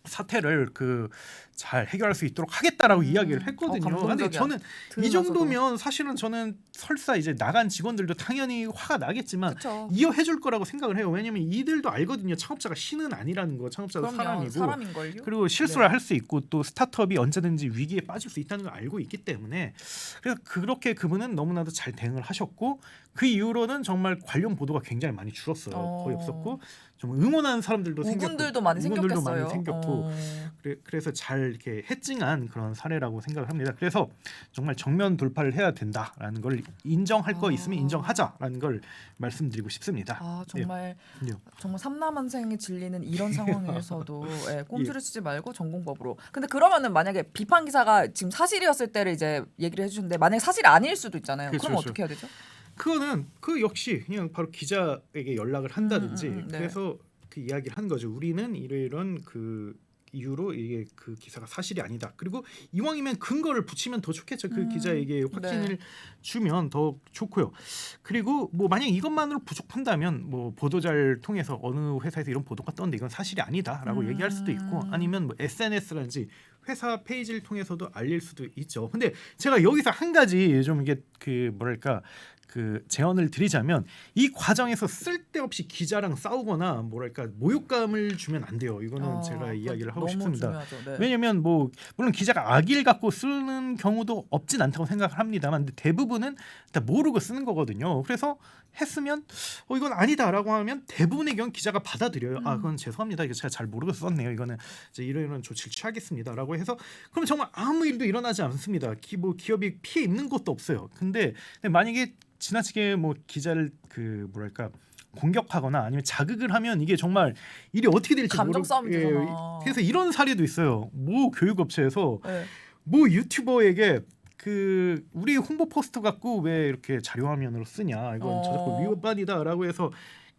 사태를 그 잘 해결할 수 있도록 하겠다라고 이야기를 했거든요. 근데 감동적이야. 저는 이 들으면서도. 정도면 사실은 저는 설사 이제 나간 직원들도 당연히 화가 나겠지만 그쵸. 이어해줄 거라고 생각을 해요. 왜냐면 이들도 알거든요. 창업자가 신은 아니라는 거. 창업자도 그럼요. 사람이고 사람인걸요. 그리고 실수를 할 수 있고 또 스타트업이 언제든지 위기에 빠질 수 있다는 걸 알고 있기 때문에 그래서 그렇게 그분은 너무나도 잘 대응을 하셨고 그 이후로는 정말 관련 보도가 굉장히 많이 줄었어요. 거의 없었고 좀 응원하는 사람들도 우군들도 많이 우군들도 생겼겠어요. 많이 생겼고 그래서 잘 이렇게 해증한 그런 사례라고 생각을 합니다. 그래서 정말 정면 돌파를 해야 된다라는 걸 인정할 거 있으면 인정하자라는 걸 말씀드리고 싶습니다. 정말 예. 정말 삼남한생이 질리는 이런 상황에서도 꼼수를 쓰지 말고 전공법으로. 근데 그러면은 만약에 비판 기사가 지금 사실이었을 때를 이제 얘기를 해주셨는데 만약에 사실이 아닐 수도 있잖아요. 그렇죠, 그럼 그렇죠. 어떻게 해야 되죠? 그거는 그 역시 그냥 바로 기자에게 연락을 한다든지 네. 그래서 그 이야기를 하는 거죠. 우리는 이런 그 이유로 이게 그 기사가 사실이 아니다. 그리고 이왕이면 근거를 붙이면 더 좋겠죠. 그 기자에게 확신을 주면 더 좋고요. 그리고 뭐 만약 이것만으로 부족한다면 뭐 보도자를 통해서 어느 회사에서 이런 보도가 떴는데 이건 사실이 아니다라고 얘기할 수도 있고 아니면 뭐 SNS라든지 회사 페이지를 통해서도 알릴 수도 있죠. 근데 제가 여기서 한 가지 좀 이게 그 뭐랄까 그 제언을 드리자면 이 과정에서 쓸데없이 기자랑 싸우거나 뭐랄까 모욕감을 주면 안 돼요. 이거는 제가 이야기를 하고 너무 싶습니다. 중요하죠. 네. 왜냐면 뭐 물론 기자가 악의를 갖고 쓰는 경우도 없진 않다고 생각을 합니다만 근데 대부분은 일단 모르고 쓰는 거거든요. 그래서 했으면 이건 아니다라고 하면 대부분의 경우 기자가 받아들여요. 아 그건 죄송합니다. 이거 제가 잘 모르고 썼네요. 이거는 이제 이런 조치를 취하겠습니다라고 해서 그럼 정말 아무 일도 일어나지 않습니다. 뭐 기업이 피해 입는 것도 없어요. 근데 만약에 지나치게 뭐 기자를 그 뭐랄까 공격하거나 아니면 자극을 하면 이게 정말 일이 어떻게 될지 감정 싸움이 되잖아. 그래서 이런 사례도 있어요. 모 교육업체에서 네. 모 유튜버에게 그 우리 홍보 포스터 갖고 왜 이렇게 자료화면으로 쓰냐 이건 저작권 위반이다라고 해서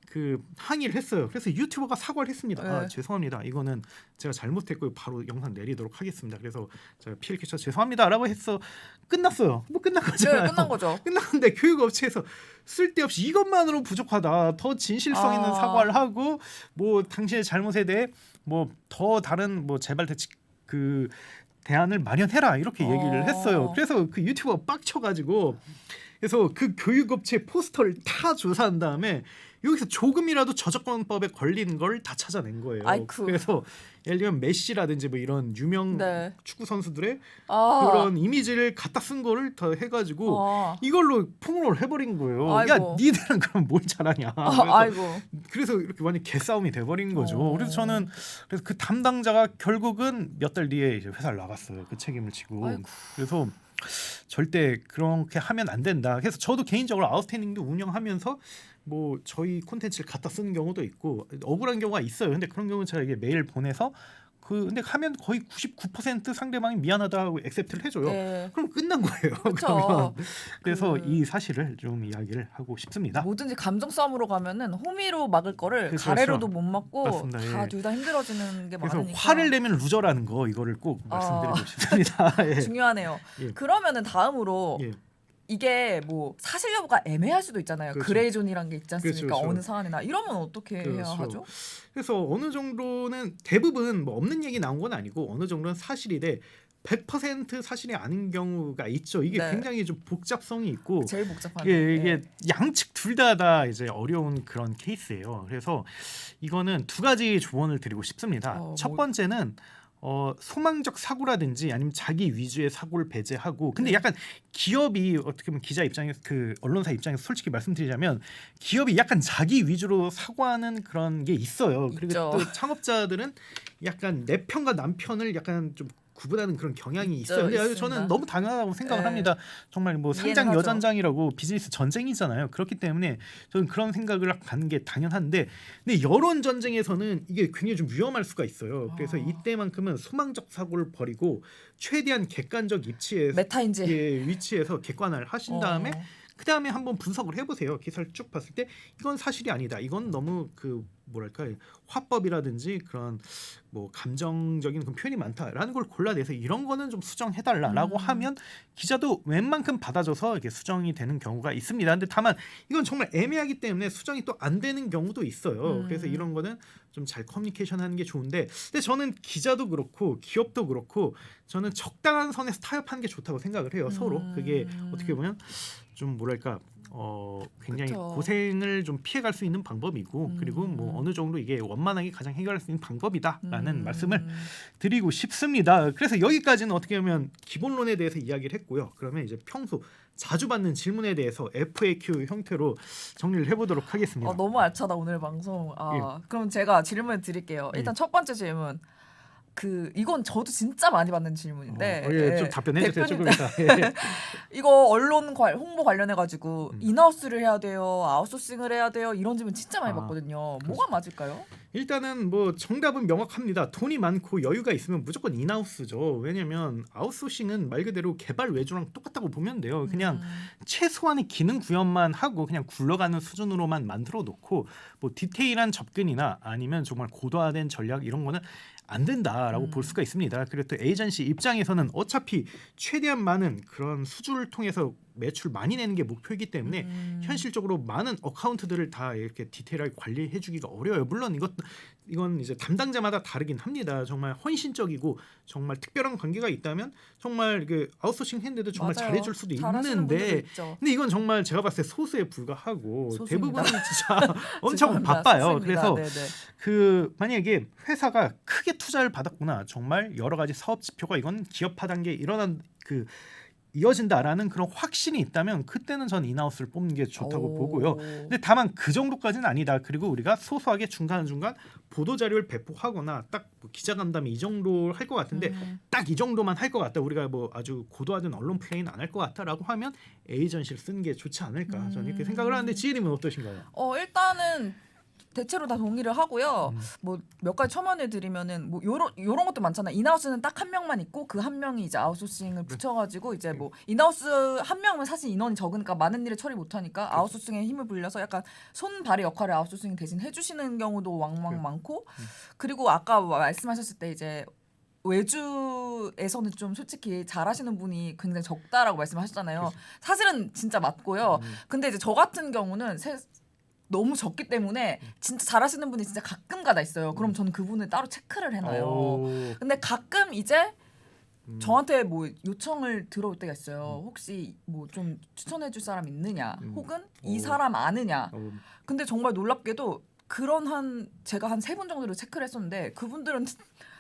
그 항의를 했어요. 그래서 유튜버가 사과를 했습니다. 아, 죄송합니다. 이거는 제가 잘못했고 바로 영상 내리도록 하겠습니다. 그래서 제가 피해를 끼쳐 죄송합니다라고 해서 끝났어요. 뭐 끝난 거잖아요. 끝난 거죠. 끝났는데 교육업체에서 쓸데없이 이것만으로 부족하다. 더 진실성 있는 사과를 하고 뭐 당신의 잘못에 대해 뭐 더 다른 뭐 재발 대책 그 대안을 마련해라 이렇게 얘기를 했어요. 그래서 그 유튜버가 빡쳐가지고 그래서 그 교육업체 포스터를 다 조사한 다음에 여기서 조금이라도 저작권법에 걸린 걸 다 찾아낸 거예요. 아이쿠. 그래서 예를 들면 메시라든지 뭐 이런 유명 축구 선수들의 그런 이미지를 갖다 쓴 거를 더 해가지고 이걸로 폭로를 해버린 거예요. 아이고. 야, 니들은 그럼 뭘 잘하냐. 그래서 이렇게 완전 개싸움이 돼버린 거죠. 그래서 저는 그 담당자가 결국은 몇 달 뒤에 이제 회사를 나갔어요. 그 책임을 지고. 아이고. 그래서 절대 그렇게 하면 안 된다. 그래서 저도 개인적으로 아웃스탠딩도 운영하면서 뭐 저희 콘텐츠를 갖다 쓰는 경우도 있고 억울한 경우가 있어요. 근데 그런 경우는 제가 이게 메일 보내서 근데 하면 거의 99% 상대방이 미안하다고 액셉트를 해줘요. 네. 그럼 끝난 거예요. 그쵸. 그래서 그- 이 사실을 좀 이야기를 하고 싶습니다. 뭐든지 감정 싸움으로 가면은 호미로 막을 거를 그렇죠, 가래로도 그렇죠. 못 막고 맞습니다. 다 예. 둘 다 힘들어지는 게 그래서 많으니까 화를 내면 루저라는 거 이거를 꼭 말씀드리고 싶습니다. 예. 중요하네요. 예. 그러면은 다음으로 예. 이게 뭐 사실 여부가 애매할 수도 있잖아요. 그렇죠. 그레이 존이란 게 있지 않습니까? 그렇죠, 그렇죠. 어느 사안이나 이러면 어떻게 해야 그렇죠. 하죠? 그래서 어느 정도는 대부분 뭐 없는 얘기 나온 건 아니고 어느 정도는 사실이 돼 100% 사실이 아닌 경우가 있죠. 이게 네. 굉장히 좀 복잡성이 있고 제일 복잡한 이게 양측 둘 다 이제 어려운 그런 케이스예요. 그래서 이거는 두 가지 조언을 드리고 싶습니다. 첫 번째는 소망적 사고라든지 아니면 자기 위주의 사고를 배제하고 근데 네. 약간 기업이 어떻게 보면 기자 입장에서 그 언론사 입장에서 솔직히 말씀드리자면 기업이 약간 자기 위주로 사고하는 그런 게 있어요. 그리고 있죠. 또 창업자들은 약간 내 편과 남 편을 약간 좀 구분하는 그런 경향이 있죠, 있어요. 근데 있습니다. 저는 너무 당연하다고 생각을 네. 합니다. 정말 뭐 이해는 상장 하죠. 여전장이라고 비즈니스 전쟁이잖아요. 그렇기 때문에 저는 그런 생각을 하는 게 당연한데 근데 여론 전쟁에서는 이게 굉장히 좀 위험할 수가 있어요. 그래서 이때만큼은 소망적 사고를 버리고 최대한 객관적 입지에서 메타인지 위치에서 객관화를 하신 다음에 그 다음에 한번 분석을 해보세요. 기사를 쭉 봤을 때 이건 사실이 아니다. 이건 너무 그 뭐랄까 화법이라든지 그런 뭐 감정적인 그런 표현이 많다라는 걸 골라내서 이런 거는 좀 수정해달라라고 하면 기자도 웬만큼 받아줘서 이게 수정이 되는 경우가 있습니다. 근데 다만 이건 정말 애매하기 때문에 수정이 또 안 되는 경우도 있어요. 그래서 이런 거는 좀 잘 커뮤니케이션하는 게 좋은데 근데 저는 기자도 그렇고 기업도 그렇고 저는 적당한 선에서 타협하는 게 좋다고 생각을 해요. 서로 그게 어떻게 보면 좀 뭐랄까 굉장히 그쵸. 고생을 좀 피해갈 수 있는 방법이고 그리고 뭐 어느 정도 이게 원만하게 가장 해결할 수 있는 방법이다라는 말씀을 드리고 싶습니다. 그래서 여기까지는 어떻게 보면 기본론에 대해서 이야기를 했고요. 그러면 이제 평소 자주 받는 질문에 대해서 FAQ 형태로 정리를 해보도록 하겠습니다. 너무 알차다 오늘 방송. 그럼 제가 질문을 드릴게요. 일단 첫 번째 질문. 이건 저도 진짜 많이 받는 질문인데 좀 답변해 주세요. 조금 대표님 이따. 예. 이거 언론 홍보 관련해 가지고 인하우스를 해야 돼요, 아웃소싱을 해야 돼요 이런 질문 진짜 많이 받거든요. 뭐가 맞을까요? 일단은 뭐 정답은 명확합니다. 돈이 많고 여유가 있으면 무조건 인하우스죠. 왜냐면 아웃소싱은 말 그대로 개발 외주랑 똑같다고 보면 돼요. 그냥 최소한의 기능 구현만 하고 그냥 굴러가는 수준으로만 만들어 놓고 뭐 디테일한 접근이나 아니면 정말 고도화된 전략 이런 거는 안 된다라고 볼 수가 있습니다. 그리고 또 에이전시 입장에서는 어차피 최대한 많은 그런 수주를 통해서 매출 많이 내는 게 목표이기 때문에 현실적으로 많은 어카운트들을 다 이렇게 디테일하게 관리해주기가 어려워요. 물론 이건 이제 담당자마다 다르긴 합니다. 정말 헌신적이고 정말 특별한 관계가 있다면 정말 그 아웃소싱 핸드도 정말 맞아요. 잘해줄 수도 잘하시는 분들도 있는데 있죠. 근데 이건 정말 제가 봤을 때 소수에 불과하고 소수입니다. 대부분은 진짜 엄청 죄송합니다. 바빠요. 소수입니다. 그래서 네네. 만약에 회사가 크게 투자를 받았구나 정말 여러 가지 사업 지표가 이건 기업화 단계에 일어난 이어진다라는 그런 확신이 있다면 그때는 전 인하우스를 뽑는 게 좋다고 보고요. 근데 다만 그 정도까지는 아니다. 그리고 우리가 소소하게 중간중간 보도 자료를 배포하거나 딱뭐 기자간담회 이 정도 할 것 같은데 딱 이 정도만 할 것 같다. 우리가 뭐 아주 고도화된 언론 플레이는 안 할 것 같다라고 하면 에이전시를 쓰는 게 좋지 않을까. 저는 이렇게 생각을 하는데 지혜님은 어떠신가요? 일단은 대체로 다 동의를 하고요. 뭐 몇 가지 첨언을 드리면은 뭐 요런 것도 많잖아. 인하우스는 딱 한 명만 있고 그 한 명이 이제 아웃소싱을 붙여가지고 이제 뭐 인하우스 한 명은 사실 인원이 적으니까 많은 일을 처리 못하니까 아웃소싱에 힘을 불려서 약간 손발의 역할을 아웃소싱 대신 해주시는 경우도 왕왕 많고 그리고 아까 말씀하셨을 때 이제 외주에서는 좀 솔직히 잘하시는 분이 굉장히 적다라고 말씀하셨잖아요. 사실은 진짜 맞고요. 근데 이제 저 같은 경우는 너무 적기 때문에 진짜 잘하시는 분이 진짜 가끔가다 있어요. 그럼 저는 그분을 따로 체크를 해놔요. 근데 가끔 이제 저한테 뭐 요청을 들어올 때가 있어요. 혹시 뭐 좀 추천해줄 사람 있느냐, 혹은 이 사람 아느냐. 근데 정말 놀랍게도 제가 한 3분 정도를 체크를 했었는데 그분들은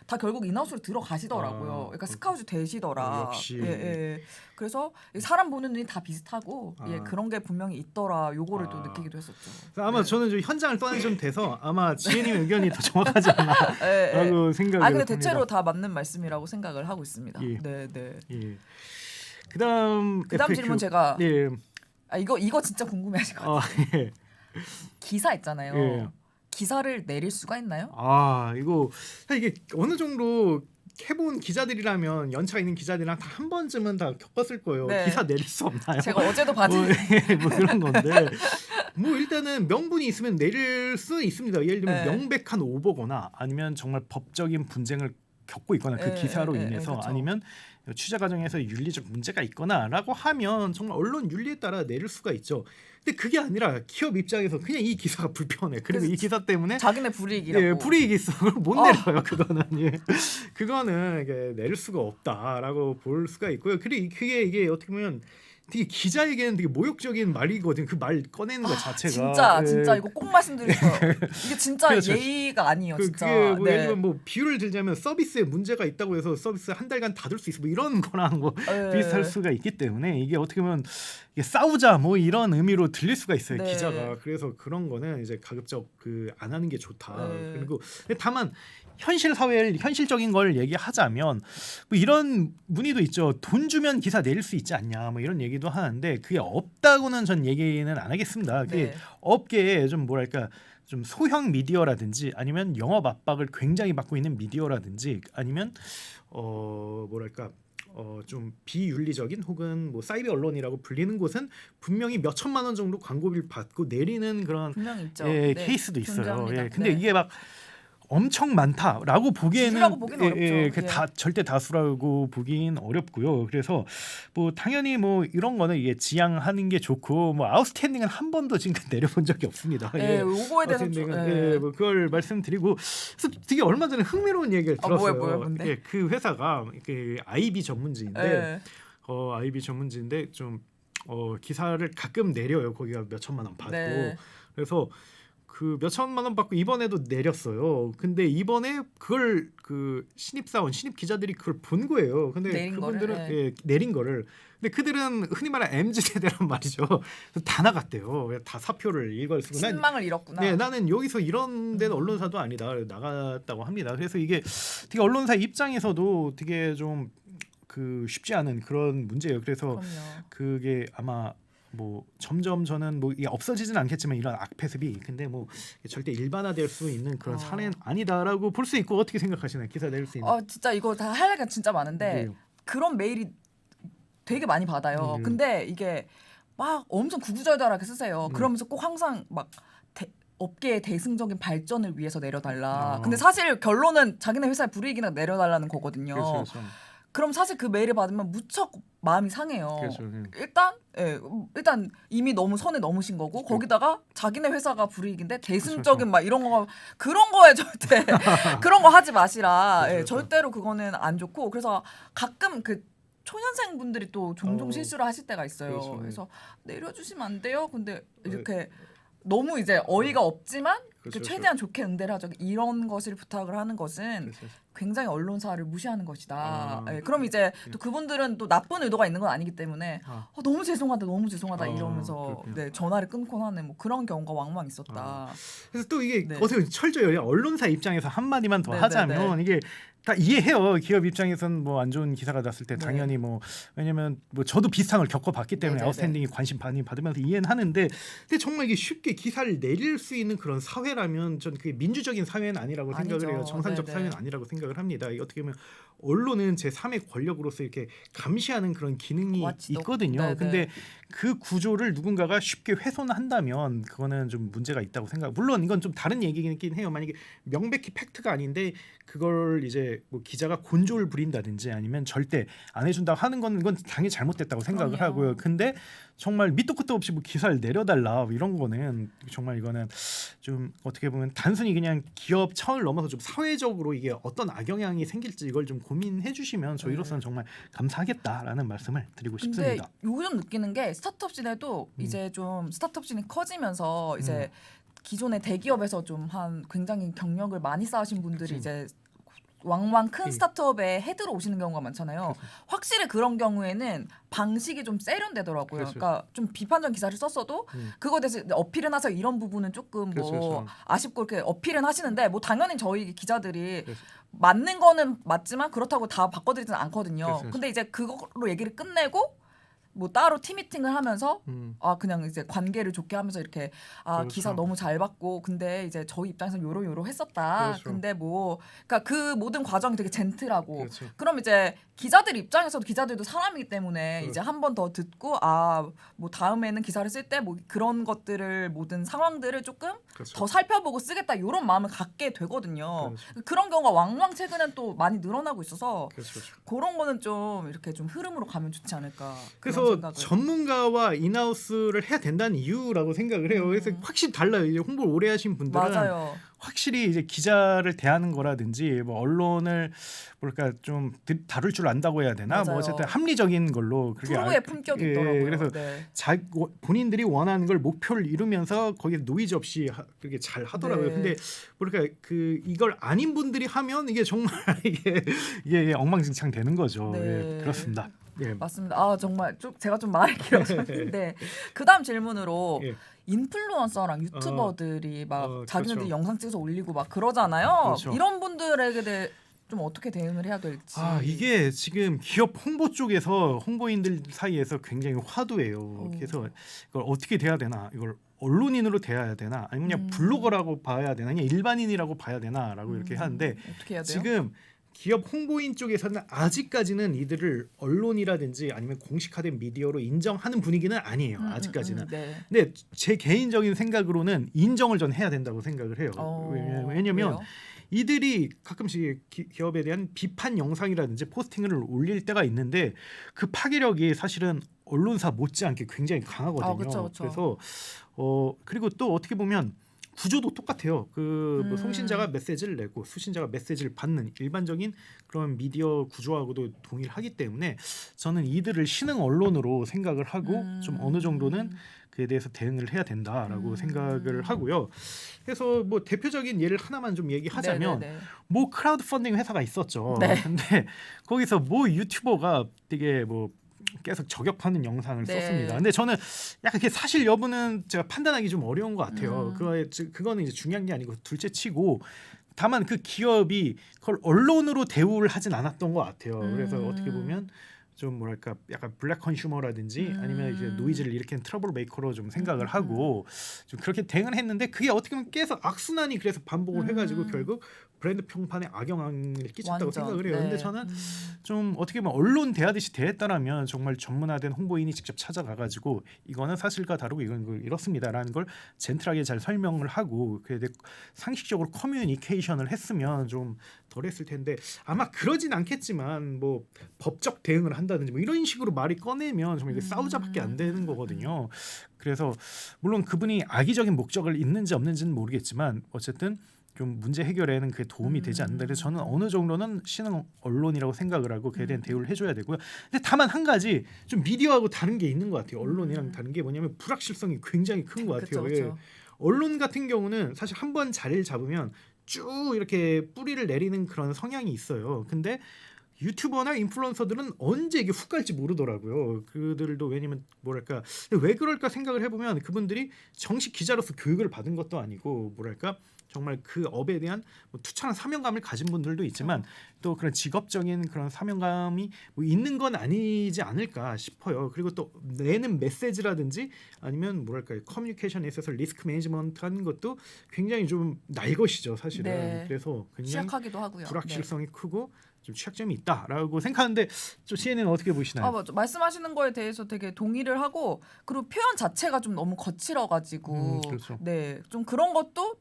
다 결국 인하우스로 들어가시더라고요. 그러니까 스카웃이 되시더라. 역시. 예. 그래서 사람 보는 눈이 다 비슷하고 그런 게 분명히 있더라. 요거를 또 느끼기도 했었죠. 아마 저는 좀 현장을 떠난 좀 돼서 아마 지혜님 의견이 더 정확하지 않나라고 예. 생각을 근데 합니다. 대체로 다 맞는 말씀이라고 생각을 하고 있습니다. 예. 네. 예. 그다음 그다음 FAQ. 질문 제가 예. 이거 진짜 궁금해하실 것 같아요. 예. 기사 있잖아요. 예. 기사를 내릴 수가 있나요? 이거 사실 이게 어느 정도 해본 기자들이라면 연차 있는 기자들이랑 다 한 번쯤은 다 겪었을 거예요. 네. 기사 내릴 수 없나요? 제가 어제도 봤는데 뭐 그런 건데 뭐 일단은 명분이 있으면 내릴 수는 있습니다. 예를 들면 네. 명백한 오보거나 아니면 정말 법적인 분쟁을 겪고 있거나 그 기사로 인해서 그쵸. 아니면 취재 과정에서 윤리적 문제가 있거나라고 하면 정말 언론 윤리에 따라 내릴 수가 있죠. 근데 그게 아니라 기업 입장에서 그냥 이 기사가 불편해. 그리고 이 기사 때문에 자기네 불이익이라고. 예, 불이익이 있어. 그걸 못 내려요. 그거는 예. 그거는 이게 내릴 수가 없다라고 볼 수가 있고요. 그리고 그게 이게 어떻게 보면 되게 기자에게는 되게 모욕적인 말이거든. 그 말 꺼내는 것 자체가. 진짜 이거 꼭 말씀드릴게요. 이게 진짜 그렇죠. 예의가 아니에요. 진짜. 그게 뭐 네. 예를 들면 뭐 비유를 들자면 서비스에 문제가 있다고 해서 서비스 한 달간 닫을 수 있어. 뭐 이런 거랑 뭐 네. 비슷할 수가 있기 때문에 이게 어떻게 보면 이게 싸우자 뭐 이런 의미로 들릴 수가 있어요. 네. 기자가. 그래서 그런 거는 이제 가급적 안 하는 게 좋다. 네. 그리고 다만 현실 사회를 현실적인 걸 얘기하자면 뭐 이런 문의도 있죠. 돈 주면 기사 내릴 수 있지 않냐 뭐 이런 얘기도 하는데 그게 없다고는 전 얘기는 안 하겠습니다. 그게 네. 업계에 좀 뭐랄까 좀 소형 미디어라든지 아니면 영업 압박을 굉장히 받고 있는 미디어라든지 아니면 뭐랄까 좀 비윤리적인 혹은 뭐 사이버 언론이라고 불리는 곳은 분명히 몇 천만 원 정도 광고비를 받고 내리는 그런 분명히 있죠. 예, 네. 케이스도 있어요. 존재합니다. 예, 근데 네. 이게 막 엄청 많다라고 보기에는 주라고 보기는 어렵죠. 그 예. 다 절대 다수라고 보긴 어렵고요. 그래서 뭐 당연히 뭐 이런 거는 이게 지양하는 게 좋고 뭐 아웃스탠딩은 한 번도 지금 내려본 적이 없습니다. 예, 요거에 대해서 아웃스탠딩은 뭐 그걸 말씀드리고 그래서 되게 얼마 전에 흥미로운 얘기를 들었어요. 뭐예요, 뭔데? 이게 그 회사가 IB 전문지인데 예. IB 전문지인데 좀 기사를 가끔 내려요. 거기가 몇 천만 원 받고 네. 그래서 그 몇 천만 원 받고 이번에도 내렸어요. 근데 이번에 그걸 그 신입사원, 신입 기자들이 그걸 본 거예요. 근데 내린 그분들은 거를, 예, 내린 거를. 근데 그들은 흔히 말하는 MZ 세대란 말이죠. 그래서 다 나갔대요. 다 사표를 이걸 쓰고 신망을 잃었구나. 네, 나는 여기서 이런 데는 언론사도 아니다. 나갔다고 합니다. 그래서 이게 되게 언론사 입장에서도 되게 좀 그 쉽지 않은 그런 문제예요. 그래서 그럼요. 그게 아마 뭐 점점 저는 뭐 이게 없어지지는 않겠지만 이런 악패습이 근데 뭐 절대 일반화될 수 있는 그런 사례는 아니다라고 볼 수 있고 어떻게 생각하시나요? 기사 낼 수 있는. 진짜 이거 다 할 얘기가 진짜 많은데 네. 그런 메일이 되게 많이 받아요. 근데 이게 막 엄청 구구절절하게 쓰세요. 그러면서 꼭 항상 막 업계의 대승적인 발전을 위해서 내려달라. 근데 사실 결론은 자기네 회사의 불이익이나 내려달라는 거거든요. 그렇죠. 그럼 사실 그 메일을 받으면 무척 마음이 상해요. 그렇죠. 일단 이미 너무 선에 넘으신 거고 거기다가 자기네 회사가 불이익인데 대승적인 막 이런 거 그런 거에 절대 그런 거 하지 마시라. 그렇죠. 절대로 그거는 안 좋고 그래서 가끔 그 초년생 분들이 또 종종 실수를 하실 때가 있어요. 그렇죠. 그래서 내려주시면 안 돼요. 근데 이렇게 너무 이제 어이가 없지만 그렇죠. 최대한 좋게 응대를 하죠. 이런 것을 부탁을 하는 것은 그렇죠. 굉장히 언론사를 무시하는 것이다. 그럼 이제 또 그분들은 또 나쁜 의도가 있는 건 아니기 때문에 너무 죄송하다, 너무 죄송하다 이러면서 그렇군요. 전화를 끊곤 하는 뭐 그런 경우가 왕왕 있었다. 그래서 또 이게 네. 어떻게 철저해요. 언론사 입장에서 한 마디만 더 네, 하자면 네, 이게 다 이해해요. 기업 입장에서는 뭐 안 좋은 기사가 났을 때 네. 당연히 뭐 왜냐면 뭐 저도 비슷한 걸 겪어봤기 때문에 네, 네, 아웃스탠딩이 관심 많이 받으면서 이해는 하는데 근데 정말 이게 쉽게 기사를 내릴 수 있는 그런 사회라면 전 그게 민주적인 사회는 아니라고 생각을 아니죠. 해요. 정상적 네, 네. 사회는 아니라고 생각을 합니다. 이게 어떻게 보면 언론은 제3의 권력으로서 이렇게 감시하는 그런 기능이 와치독. 있거든요. 네, 네. 근데 그 구조를 누군가가 쉽게 훼손한다면 그거는 좀 문제가 있다고 생각. 물론 이건 좀 다른 얘기긴 해요. 만약에 명백히 팩트가 아닌데 그걸 이제 뭐 기자가 곤조를 부린다든지 아니면 절대 안 해준다고 하는 건 이건 당연히 잘못됐다고 생각을 그럼요. 하고요. 근데 정말 밑도 끝도 없이 뭐 기사를 내려달라 뭐 이런 거는 정말 이거는 좀 어떻게 보면 단순히 그냥 기업 차원을 넘어서 좀 사회적으로 이게 어떤 악영향이 생길지 이걸 좀 고민해 주시면 저희로서는 정말 감사하겠다라는 말씀을 드리고 근데 싶습니다. 요즘 느끼는 게 스타트업 시대도 이제 좀 스타트업 씬이 커지면서 이제 기존의 대기업에서 좀 한 굉장히 경력을 많이 쌓으신 분들이 이제 왕왕 큰 스타트업에 헤드로 오시는 경우가 많잖아요. 확실히 그런 경우에는 방식이 좀 세련되더라고요. 그렇죠. 그러니까 좀 비판적 기사를 썼어도 그거에 대해서 어필은 하세요. 이런 부분은 조금 뭐 그렇죠. 아쉽고 이렇게 어필은 하시는데 뭐 당연히 저희 기자들이 그렇죠. 맞는 거는 맞지만 그렇다고 다 바꿔드리지는 않거든요. 그렇죠. 근데 이제 그걸로 얘기를 끝내고 뭐 따로 팀 미팅을 하면서 그냥 이제 관계를 좋게 하면서 이렇게 그렇죠. 기사 너무 잘 봤고 근데 이제 저희 입장에서 요로 했었다. 그렇죠. 근데 뭐 그러니까 그 모든 과정이 되게 젠틀하고 그렇죠. 그럼 이제 기자들 입장에서도 기자들도 사람이기 때문에 그렇죠. 이제 한 번 더 듣고 뭐 다음에는 기사를 쓸 때 뭐 그런 것들을 모든 상황들을 조금 그렇죠. 더 살펴보고 쓰겠다 이런 마음을 갖게 되거든요. 그렇죠. 그런 경우가 왕왕 최근엔 또 많이 늘어나고 있어서 그렇죠. 그런 거는 좀 이렇게 좀 흐름으로 가면 좋지 않을까. 그런 그래서 생각을. 전문가와 인하우스를 해야 된다는 이유라고 생각을 해요. 그래서 확실히 달라요. 이제 홍보를 오래 하신 분들은 맞아요. 확실히 이제 기자를 대하는 거라든지 뭐 언론을 뭐랄까 좀 다룰 줄 안다고 해야 되나? 뭐 맞아요. 어쨌든 합리적인 걸로 그게 프로의 품격이 있더라고요. 그래서 네. 본인들이 원하는 걸 목표를 이루면서 거기에 노이즈 없이 그렇게 잘 하더라고요. 네. 근데 뭐랄까 이걸 아닌 분들이 하면 이게 정말 이게 엉망진창 되는 거죠. 네. 예, 그렇습니다. 예. 맞습니다. 정말 제가 좀 말이 길어졌는데 그다음 질문으로 예. 인플루언서랑 유튜버들이 막 자기네들이 그렇죠. 영상 찍어서 올리고 막 그러잖아요. 그렇죠. 이런 분들에게 좀 어떻게 대응을 해야 될지. 이게 지금 기업 홍보 쪽에서 홍보인들 사이에서 굉장히 화두예요. 그래서 이걸 어떻게 돼야 되나? 이걸 언론인으로 대해야 되나? 아니면 그냥 블로거라고 봐야 되나? 그냥 일반인이라고 봐야 되나라고 이렇게 하는데 어떻게 해야 돼요? 지금 기업 홍보인 쪽에서는 아직까지는 이들을 언론이라든지 아니면 공식화된 미디어로 인정하는 분위기는 아니에요. 아직까지는. 네. 근데 제 개인적인 생각으로는 인정을 전 해야 된다고 생각을 해요. 왜냐면 왜요? 이들이 가끔씩 기업에 대한 비판 영상이라든지 포스팅을 올릴 때가 있는데 그 파괴력이 사실은 언론사 못지않게 굉장히 강하거든요. 그쵸. 그래서 그리고 또 어떻게 보면 구조도 똑같아요. 뭐 송신자가 메시지를 내고 수신자가 메시지를 받는 일반적인 그런 미디어 구조하고도 동일하기 때문에 저는 이들을 신흥 언론으로 생각을 하고 좀 어느 정도는 그에 대해서 대응을 해야 된다라고 생각을 하고요. 그래서 뭐 대표적인 예를 하나만 좀 얘기하자면 네네네. 뭐 크라우드 펀딩 회사가 있었죠. 네. 근데 거기서 뭐 유튜버가 되게 뭐 계속 저격하는 영상을 네. 썼습니다. 근데 저는 약간 그 사실 여부는 제가 판단하기 좀 어려운 것 같아요. 그거는 이제 중요한 게 아니고 둘째치고 다만 그 기업이 그걸 언론으로 대우를 하진 않았던 것 같아요. 그래서 어떻게 보면 좀 뭐랄까 약간 블랙 컨슈머라든지 아니면 이제 노이즈를 일으키는 트러블 메이커로 좀 생각을 하고 좀 그렇게 대응을 했는데 그게 어떻게 보면 계속 악순환이 그래서 반복을 해가지고 결국 브랜드 평판에 악영향을 끼쳤다고 완전, 생각을 해요. 네. 근데 저는 좀 어떻게 보면 언론 대하듯이 대했다라면 정말 전문화된 홍보인이 직접 찾아가가지고 이거는 사실과 다르고 이건 이렇습니다라는 걸 젠틀하게 잘 설명을 하고 그에 대해 상식적으로 커뮤니케이션을 했으면 좀 덜했을 텐데 아마 그러진 않겠지만 뭐 법적 대응을 한다든지 뭐 이런 식으로 말이 꺼내면 정말 이게 싸우자밖에 안 되는 거거든요. 그래서 물론 그분이 악의적인 목적을 있는지 없는지는 모르겠지만 어쨌든 좀 문제 해결에는 그게 도움이 되지 않는다. 그래서 저는 어느 정도는 신흥 언론이라고 생각을 하고 그에 대한 대우를 해줘야 되고요. 근데 다만 한 가지 좀 미디어하고 다른 게 있는 것 같아요. 언론이랑 다른 게 뭐냐면 불확실성이 굉장히 큰 것 같아요. 그쵸. 예. 언론 같은 경우는 사실 한번 자리를 잡으면 쭉 이렇게 뿌리를 내리는 그런 성향이 있어요. 근데 유튜버나 인플루언서들은 언제 이게 훅 갈지 모르더라고요. 그들도 왜냐면 뭐랄까 왜 그럴까 생각을 해보면 그분들이 정식 기자로서 교육을 받은 것도 아니고 뭐랄까 정말 그 업에 대한 뭐 투철한 사명감을 가진 분들도 있지만 또 그런 직업적인 그런 사명감이 뭐 있는 건 아니지 않을까 싶어요. 그리고 또 내는 메시지라든지 아니면 뭐랄까 커뮤니케이션에 있어서 리스크 매니지먼트 하는 것도 굉장히 좀 날것이죠 사실은. 네. 그래서 굉장히 취약하기도 하고요. 불확실성이 크고 좀 취약점이 있다라고 생각하는데 좀 CNN은 어떻게 보시나요? 맞아. 말씀하시는 거에 대해서 되게 동의를 하고 그리고 표현 자체가 좀 너무 거칠어가지고 그렇죠. 네, 좀 그런 것도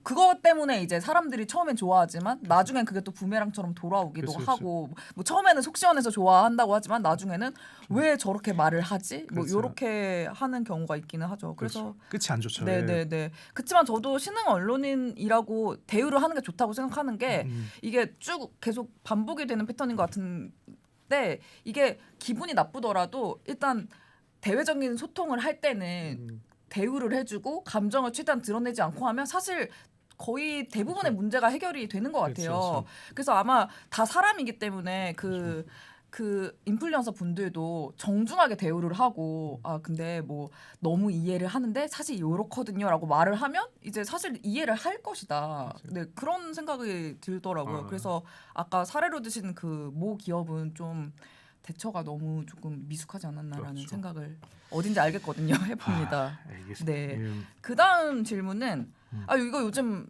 그것 때문에 이제 사람들이 처음엔 좋아하지만 나중엔 그게 또 부메랑처럼 돌아오기도 그렇죠. 하고 뭐 처음에는 속 시원해서 좋아한다고 하지만 나중에는 왜 저렇게 말을 하지? 뭐 그렇죠. 요렇게 하는 경우가 있기는 하죠. 그래서 그렇죠. 끝이 안 좋죠. 네네네. 그렇지만 저도 신흥 언론인이라고 대우를 하는 게 좋다고 생각하는 게 이게 쭉 계속 반복이 되는 패턴인 것 같은데 이게 기분이 나쁘더라도 일단 대외적인 소통을 할 때는 대우를 해주고 감정을 최대한 드러내지 않고 하면 사실 거의 대부분의 문제가 해결이 되는 것 같아요. 그렇죠. 그래서 아마 다 사람이기 때문에 그 인플루언서 분들도 정중하게 대우를 하고 근데 뭐 너무 이해를 하는데 사실 요렇거든요라고 말을 하면 이제 사실 이해를 할 것이다. 네, 그런 생각이 들더라고요. 그래서 아까 사례로 드신 그 모 기업은 좀 대처가 너무 조금 미숙하지 않았나라는 그렇죠. 생각을 어딘지 알겠거든요. 해봅니다. 알겠습니다. 네. 예. 그 다음 질문은 이거 요즘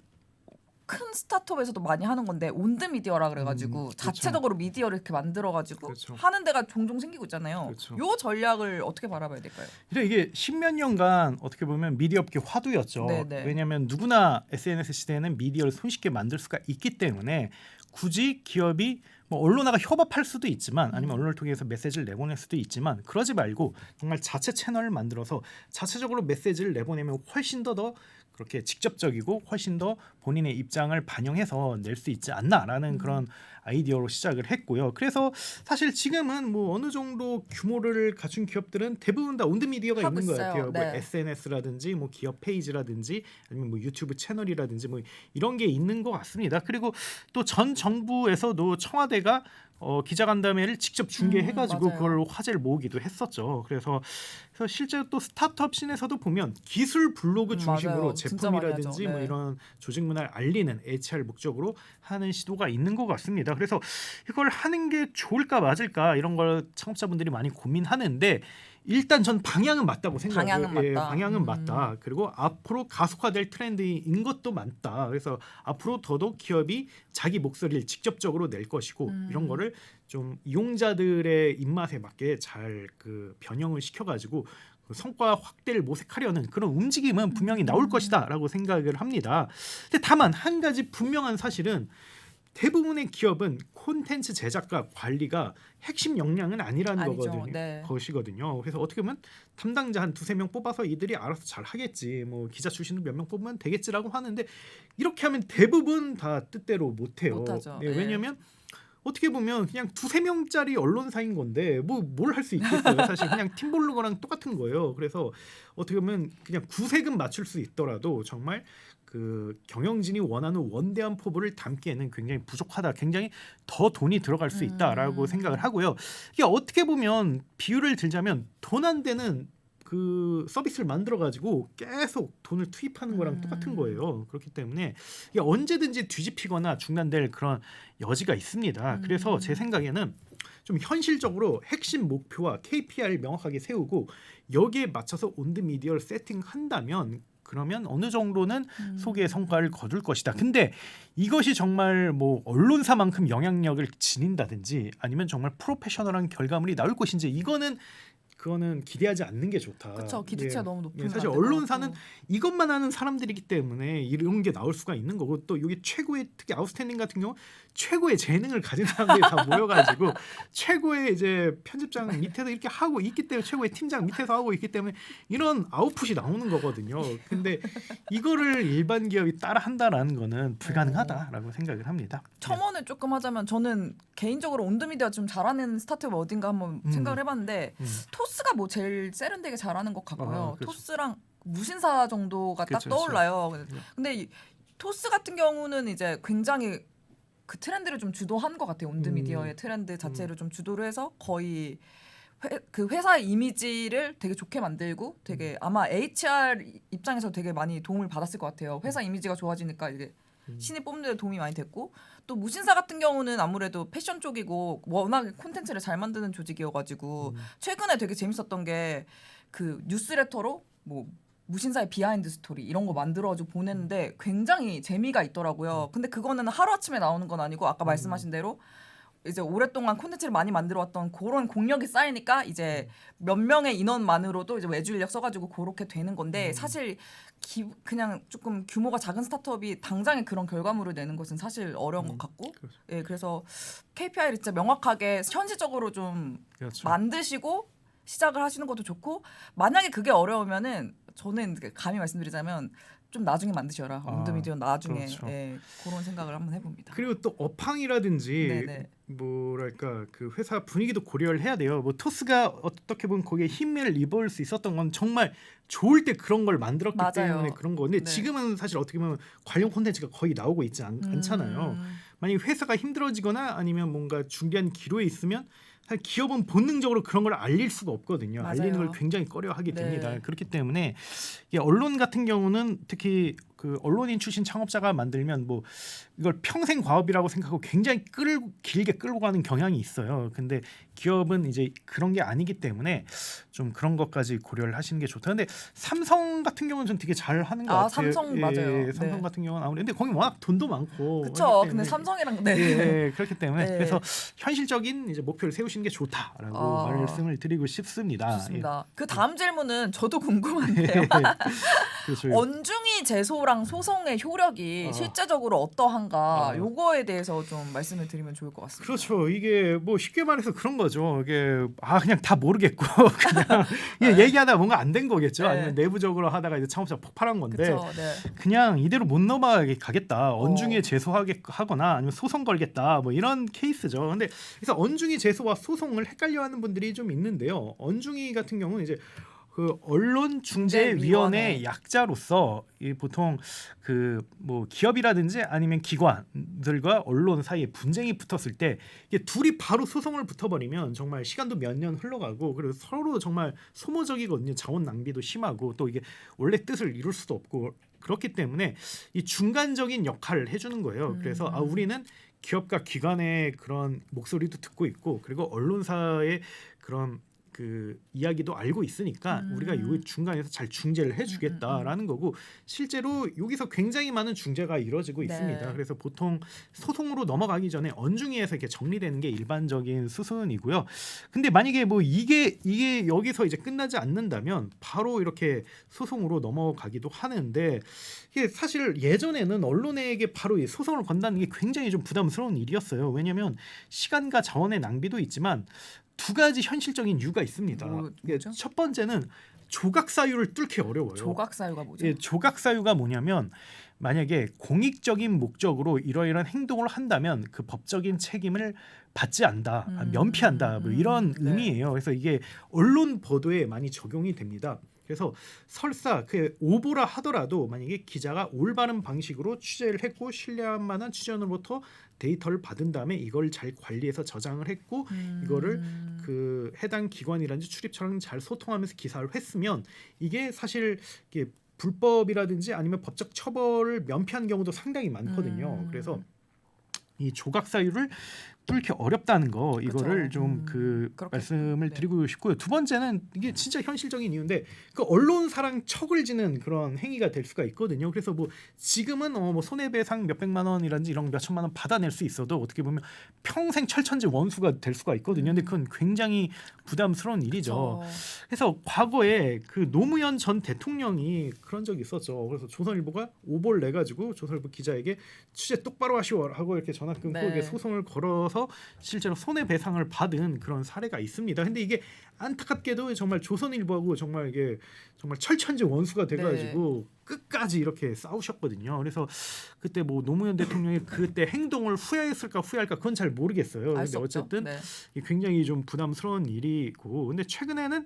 큰 스타트업에서도 많이 하는 건데 온드미디어라 그래가지고 그렇죠. 자체적으로 미디어를 이렇게 만들어가지고 그렇죠. 하는 데가 종종 생기고 있잖아요. 그렇죠. 요 전략을 어떻게 바라봐야 될까요? 근데 이게 십몇 년간 어떻게 보면 미디어업계 화두였죠. 네네. 왜냐하면 누구나 SNS 시대에는 미디어를 손쉽게 만들 수가 있기 때문에 굳이 기업이 뭐 언론하고 협업할 수도 있지만 아니면 언론을 통해서 메시지를 내보낼 수도 있지만 그러지 말고 정말 자체 채널을 만들어서 자체적으로 메시지를 내보내면 훨씬 더 그렇게 직접적이고 훨씬 더 본인의 입장을 반영해서 낼 수 있지 않나라는 그런 아이디어로 시작을 했고요. 그래서 사실 지금은 뭐 어느 정도 규모를 갖춘 기업들은 대부분 다 온드미디어가 하고 있는 것 있어요. 같아요. 뭐 네. SNS라든지 뭐 기업 페이지라든지 아니면 뭐 유튜브 채널이라든지 뭐 이런 게 있는 것 같습니다. 그리고 또 전 정부에서도 청와대가 기자간담회를 직접 중계해가지고 맞아요. 그걸 화제를 모으기도 했었죠. 그래서 실제 또 스타트업 씬에서도 보면 기술 블로그 중심으로 맞아요. 진짜 많이 하죠. 제품이라든지 뭐 네. 이런 조직 문화를 알리는 HR 목적으로 하는 시도가 있는 것 같습니다. 그래서 이걸 하는 게 좋을까 맞을까 이런 걸 창업자분들이 많이 고민하는데 일단 전 방향은 맞다고 생각해요. 방향은 맞다. 방향은 맞다. 그리고 앞으로 가속화될 트렌드인 것도 맞다. 그래서 앞으로 더더욱 기업이 자기 목소리를 직접적으로 낼 것이고 이런 거를 좀 이용자들의 입맛에 맞게 잘 그 변형을 시켜가지고 그 성과 확대를 모색하려는 그런 움직임은 분명히 나올 것이다라고 생각을 합니다. 근데 다만 한 가지 분명한 사실은 대부분의 기업은 콘텐츠 제작과 관리가 핵심 역량은 아니라는 아니죠. 네. 것이거든요. 그래서 어떻게 보면 담당자 한 두세 명 뽑아서 이들이 알아서 잘 하겠지. 뭐 기자 출신도 몇 명 뽑으면 되겠지라고 하는데 이렇게 하면 대부분 다 뜻대로 못해요. 못하죠. 네, 네. 왜냐하면 어떻게 보면 그냥 두세 명짜리 언론사인 건데 뭐 뭘 할 수 있겠어요. 사실 그냥 팀볼로거랑 똑같은 거예요. 그래서 어떻게 보면 그냥 구색은 맞출 수 있더라도 정말 그 경영진이 원하는 원대한 포부를 담기에는 굉장히 부족하다. 굉장히 더 돈이 들어갈 수 있다라고 생각을 하고요. 이게 어떻게 보면 비유를 들자면 돈 안 되는 그 서비스를 만들어 가지고 계속 돈을 투입하는 거랑 똑같은 거예요. 그렇기 때문에 이게 언제든지 뒤집히거나 중단될 그런 여지가 있습니다. 그래서 제 생각에는 좀 현실적으로 핵심 목표와 KPI를 명확하게 세우고 여기에 맞춰서 온드미디어를 세팅한다면 그러면 어느 정도는 소기의 성과를 거둘 것이다. 근데 이것이 정말 뭐 언론사만큼 영향력을 지닌다든지 아니면 정말 프로페셔널한 결과물이 나올 것인지 그거는 기대하지 않는 게 좋다. 그렇죠. 기대치가 너무 높은 사실 것 같고. 언론사는 이것만 하는 사람들이기 때문에 이런 게 나올 수가 있는 거고 또 여기 최고의 특히 아웃스탠딩 같은 경우 최고의 재능을 가진 사람들이 다 모여가지고 최고의 이제 편집장 밑에서 이렇게 하고 있기 때문에 최고의 팀장 밑에서 하고 있기 때문에 이런 아웃풋이 나오는 거거든요. 근데 이거를 일반 기업이 따라 한다라는 거는 불가능하다라고 생각을 합니다. 첨언을 조금 하자면 저는 개인적으로 온드미디어 좀 잘하는 스타트업 어딘가 한번 생각을 해봤는데 토스가 뭐 제일 세련되게 잘하는 것 같고요. 그렇죠. 토스랑 무신사 정도가 그렇죠, 딱 떠올라요. 근데 이 토스 같은 경우는 이제 굉장히 그 트렌드를 좀 주도한 것 같아요. 온드미디어의 트렌드 자체를 좀 주도를 해서 거의 그 회사의 이미지를 되게 좋게 만들고 되게 아마 HR 입장에서 되게 많이 도움을 받았을 것 같아요. 회사 이미지가 좋아지니까 이제 신입 뽑는 데 도움이 많이 됐고 또 무신사 같은 경우는 아무래도 패션 쪽이고 워낙 콘텐츠를 잘 만드는 조직이어가지고 최근에 되게 재밌었던 게 그 뉴스레터로 뭐 무신사의 비하인드 스토리 이런 거 만들어가지고 보냈는데 굉장히 재미가 있더라고요. 근데 그거는 하루아침에 나오는 건 아니고 아까 말씀하신 대로 이제 오랫동안 콘텐츠를 많이 만들어왔던 그런 공력이 쌓이니까 이제 몇 명의 인원만으로도 이제 외주 인력 써가지고 그렇게 되는 건데 사실 그냥 조금 규모가 작은 스타트업이 당장에 그런 결과물을 내는 것은 사실 어려운 것 같고 그렇죠. 예, 그래서 KPI를 진짜 명확하게 현실적으로 좀 그렇죠. 만드시고 시작을 하시는 것도 좋고 만약에 그게 어려우면은 저는 감히 말씀드리자면 좀 나중에 만드셔라. 온드미디어 나중에 그렇죠. 예, 그런 생각을 한번 해봅니다. 그리고 또 업황이라든지 네네. 뭐랄까 그 회사 분위기도 고려를 해야 돼요. 뭐 토스가 어떻게 보면 거기에 힘을 입을 수 있었던 건 정말 좋을 때 그런 걸 만들었기 맞아요. 때문에 그런 건데 네. 지금은 사실 어떻게 보면 관련 콘텐츠가 거의 나오고 있지 않잖아요. 만약 회사가 힘들어지거나 아니면 뭔가 준비한 기로에 있으면 사실 기업은 본능적으로 그런 걸 알릴 수가 없거든요. 맞아요. 알리는 걸 굉장히 꺼려하게 됩니다. 네. 그렇기 때문에 이게 언론 같은 경우는 특히 그 언론인 출신 창업자가 만들면 뭐 이걸 평생 과업이라고 생각하고 굉장히 길게 끌고 가는 경향이 있어요. 근데 기업은 이제 그런 게 아니기 때문에 좀 그런 것까지 고려를 하시는 게 좋다. 근데 삼성 같은 경우는 좀 되게 잘 하는 것 같아요. 삼성 맞아요. 삼성 네. 같은 경우는 아무래도 근데 거기 워낙 돈도 많고. 그렇죠. 하기 근데 때문에 삼성이랑 그렇기 때문에 네. 그래서 현실적인 이제 목표를 세우시는 게 좋다라고 말씀을 드리고 싶습니다. 좋습니다. 그 다음 질문은 저도 궁금한데요. 그렇죠. 언중이 제소랑 소송의 효력이 실제적으로 어떠한가 요거에 대해서 좀 말씀을 드리면 좋을 것 같습니다. 그렇죠. 이게 뭐 쉽게 말해서 그런 거죠. 이게 그냥 다 모르겠고 그냥 얘기하다 뭔가 안 된 거겠죠. 네. 아니면 내부적으로 하다가 이제 창업자 폭발한 건데 그쵸, 네. 그냥 이대로 못 넘어가겠다. 언중에 제소하거나 아니면 소송 걸겠다. 뭐 이런 케이스죠. 근데 그래서 언중이 제소와 소송을 헷갈려하는 분들이 좀 있는데요. 언중이 같은 경우는 이제 그 언론중재위원회 약자로서 이 보통 그 뭐 기업이라든지 아니면 기관들과 언론 사이에 분쟁이 붙었을 때 이게 둘이 바로 소송을 붙어버리면 정말 시간도 몇 년 흘러가고 그리고 서로 정말 소모적이거든요. 자원 낭비도 심하고 또 이게 원래 뜻을 이룰 수도 없고 그렇기 때문에 이 중간적인 역할을 해주는 거예요. 그래서 우리는 기업과 기관의 그런 목소리도 듣고 있고 그리고 언론사의 그런 그 이야기도 알고 있으니까 우리가 요 중간에서 잘 중재를 해주겠다라는 거고 실제로 여기서 굉장히 많은 중재가 이루어지고 있습니다. 그래서 보통 소송으로 넘어가기 전에 언중위에서 이렇게 정리되는 게 일반적인 수순이고요. 근데 만약에 뭐 이게 여기서 이제 끝나지 않는다면 바로 이렇게 소송으로 넘어가기도 하는데 이게 사실 예전에는 언론에게 바로 이 소송을 건다는 게 굉장히 좀 부담스러운 일이었어요. 왜냐하면 시간과 자원의 낭비도 있지만 두 가지 현실적인 이유가 있습니다. 뭐죠? 첫 번째는 조각 사유를 뚫기 어려워요. 조각 사유가 뭐죠? 조각 사유가 뭐냐면 만약에 공익적인 목적으로 이러이러한 행동을 한다면 그 법적인 책임을 받지 않다, 면피한다, 뭐 이런 의미예요. 그래서 이게 언론 보도에 많이 적용이 됩니다. 그래서 설사 그 오보라 하더라도 만약에 기자가 올바른 방식으로 취재를 했고 신뢰할 만한 취재원으로부터 데이터를 받은 다음에 이걸 잘 관리해서 저장을 했고 이거를 그 해당 기관이라든지 출입처랑 잘 소통하면서 기사를 했으면 이게 사실 이게 불법이라든지 아니면 법적 처벌을 면피한 경우도 상당히 많거든요. 그래서 이 조각 사유를 뚫기 어렵다는 거 이거를 좀 그 말씀을 드리고 싶고요. 두 번째는 이게 진짜 현실적인 이유인데 그 언론사랑 척을 지는 그런 행위가 될 수가 있거든요. 그래서 뭐 지금은 뭐 손해배상 몇백만 원이라든지 이런 몇천만 원 받아낼 수 있어도 어떻게 보면 평생 철천지 원수가 될 수가 있거든요. 근데 그건 굉장히 부담스러운 일이죠. 그래서 과거에 그 노무현 전 대통령이 그런 적이 있었죠. 그래서 조선일보가 오보를 내 가지고 조선일보 기자에게 취재 똑바로 하시오 하고 이렇게 전화 끊고 이게 소송을 걸어서 실제로 손해배상을 받은 그런 사례가 있습니다. 근데 이게 안타깝게도 정말 조선일보하고 정말 이게 정말 철천지 원수가 돼가지고 끝까지 이렇게 싸우셨거든요. 그래서 그때 뭐 노무현 대통령이 그때 행동을 후회했을까 후회할까 그건 잘 모르겠어요. 근데 어쨌든 굉장히 좀 부담스러운 일이고, 근데 최근에는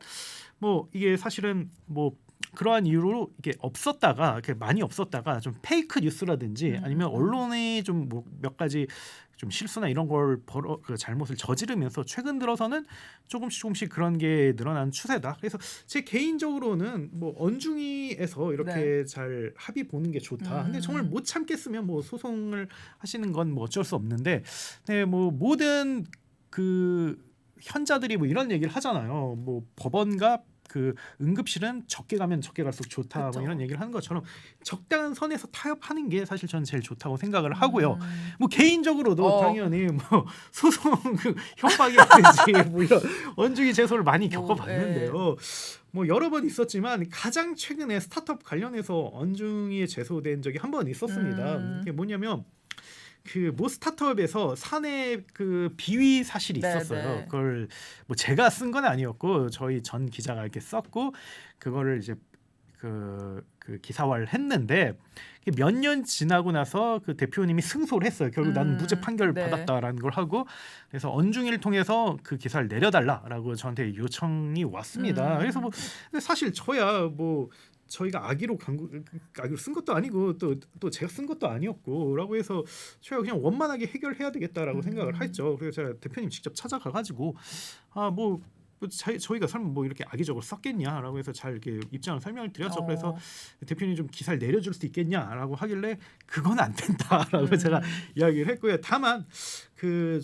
뭐 이게 사실은 뭐 그러한 이유로 이게 없었다가 이렇게 많이 없었다가 좀 페이크 뉴스라든지 아니면 언론이 좀 뭐 몇 가지 좀 실수나 이런 걸 그 잘못을 저지르면서 최근 들어서는 조금씩 그런 게 늘어난 추세다. 그래서 제 개인적으로는 뭐 언중위에서 이렇게 잘 합의 보는 게 좋다. 근데 정말 못 참겠으면 뭐 소송을 하시는 건 뭐 어쩔 수 없는데, 네, 뭐 모든 그 현자들이 뭐 이런 얘기를 하잖아요. 뭐 법원과 그 응급실은 적게 가면 적게 갈수록 좋다, 뭐 이런 얘기를 하는 것처럼 적당한 선에서 타협하는 게 사실 저는 제일 좋다고 생각을 하고요. 뭐 개인적으로도 당연히 뭐 소송 협박이라든지 뭐 이런 언중위 제소를 많이 겪어봤는데요. 뭐 여러 번 있었지만 가장 최근에 스타트업 관련해서 언중위에 제소된 적이 한 번 있었습니다. 이게 뭐냐면 그 모 스타트업에서 사내 그 비위 사실이 있었어요. 그걸 뭐 제가 쓴 건 아니었고 저희 전 기자가 이렇게 썼고 그거를 이제 그 기사화를 했는데 몇 년 지나고 나서 그 대표님이 승소를 했어요. 결국 나는 무죄 판결을 받았다라는 걸 하고, 그래서 언중위를 통해서 그 기사를 내려달라라고 저한테 요청이 왔습니다. 그래서 뭐 근데 사실 저야 뭐 저희가 악의로 쓴 것도 아니고 또 제가 쓴 것도 아니었고라고 해서 저희가 그냥 원만하게 해결해야 되겠다라고 생각을 했죠. 그래서 제가 대표님 직접 찾아가가지고 뭐 뭐 저희가 설마 뭐 이렇게 악의적으로 썼겠냐라고 해서 잘 이렇게 입장을 설명을 드렸죠. 그래서 대표님 좀 기사를 내려줄 수 있겠냐라고 하길래 그건 안 된다라고 제가 이야기를 했고요. 다만 그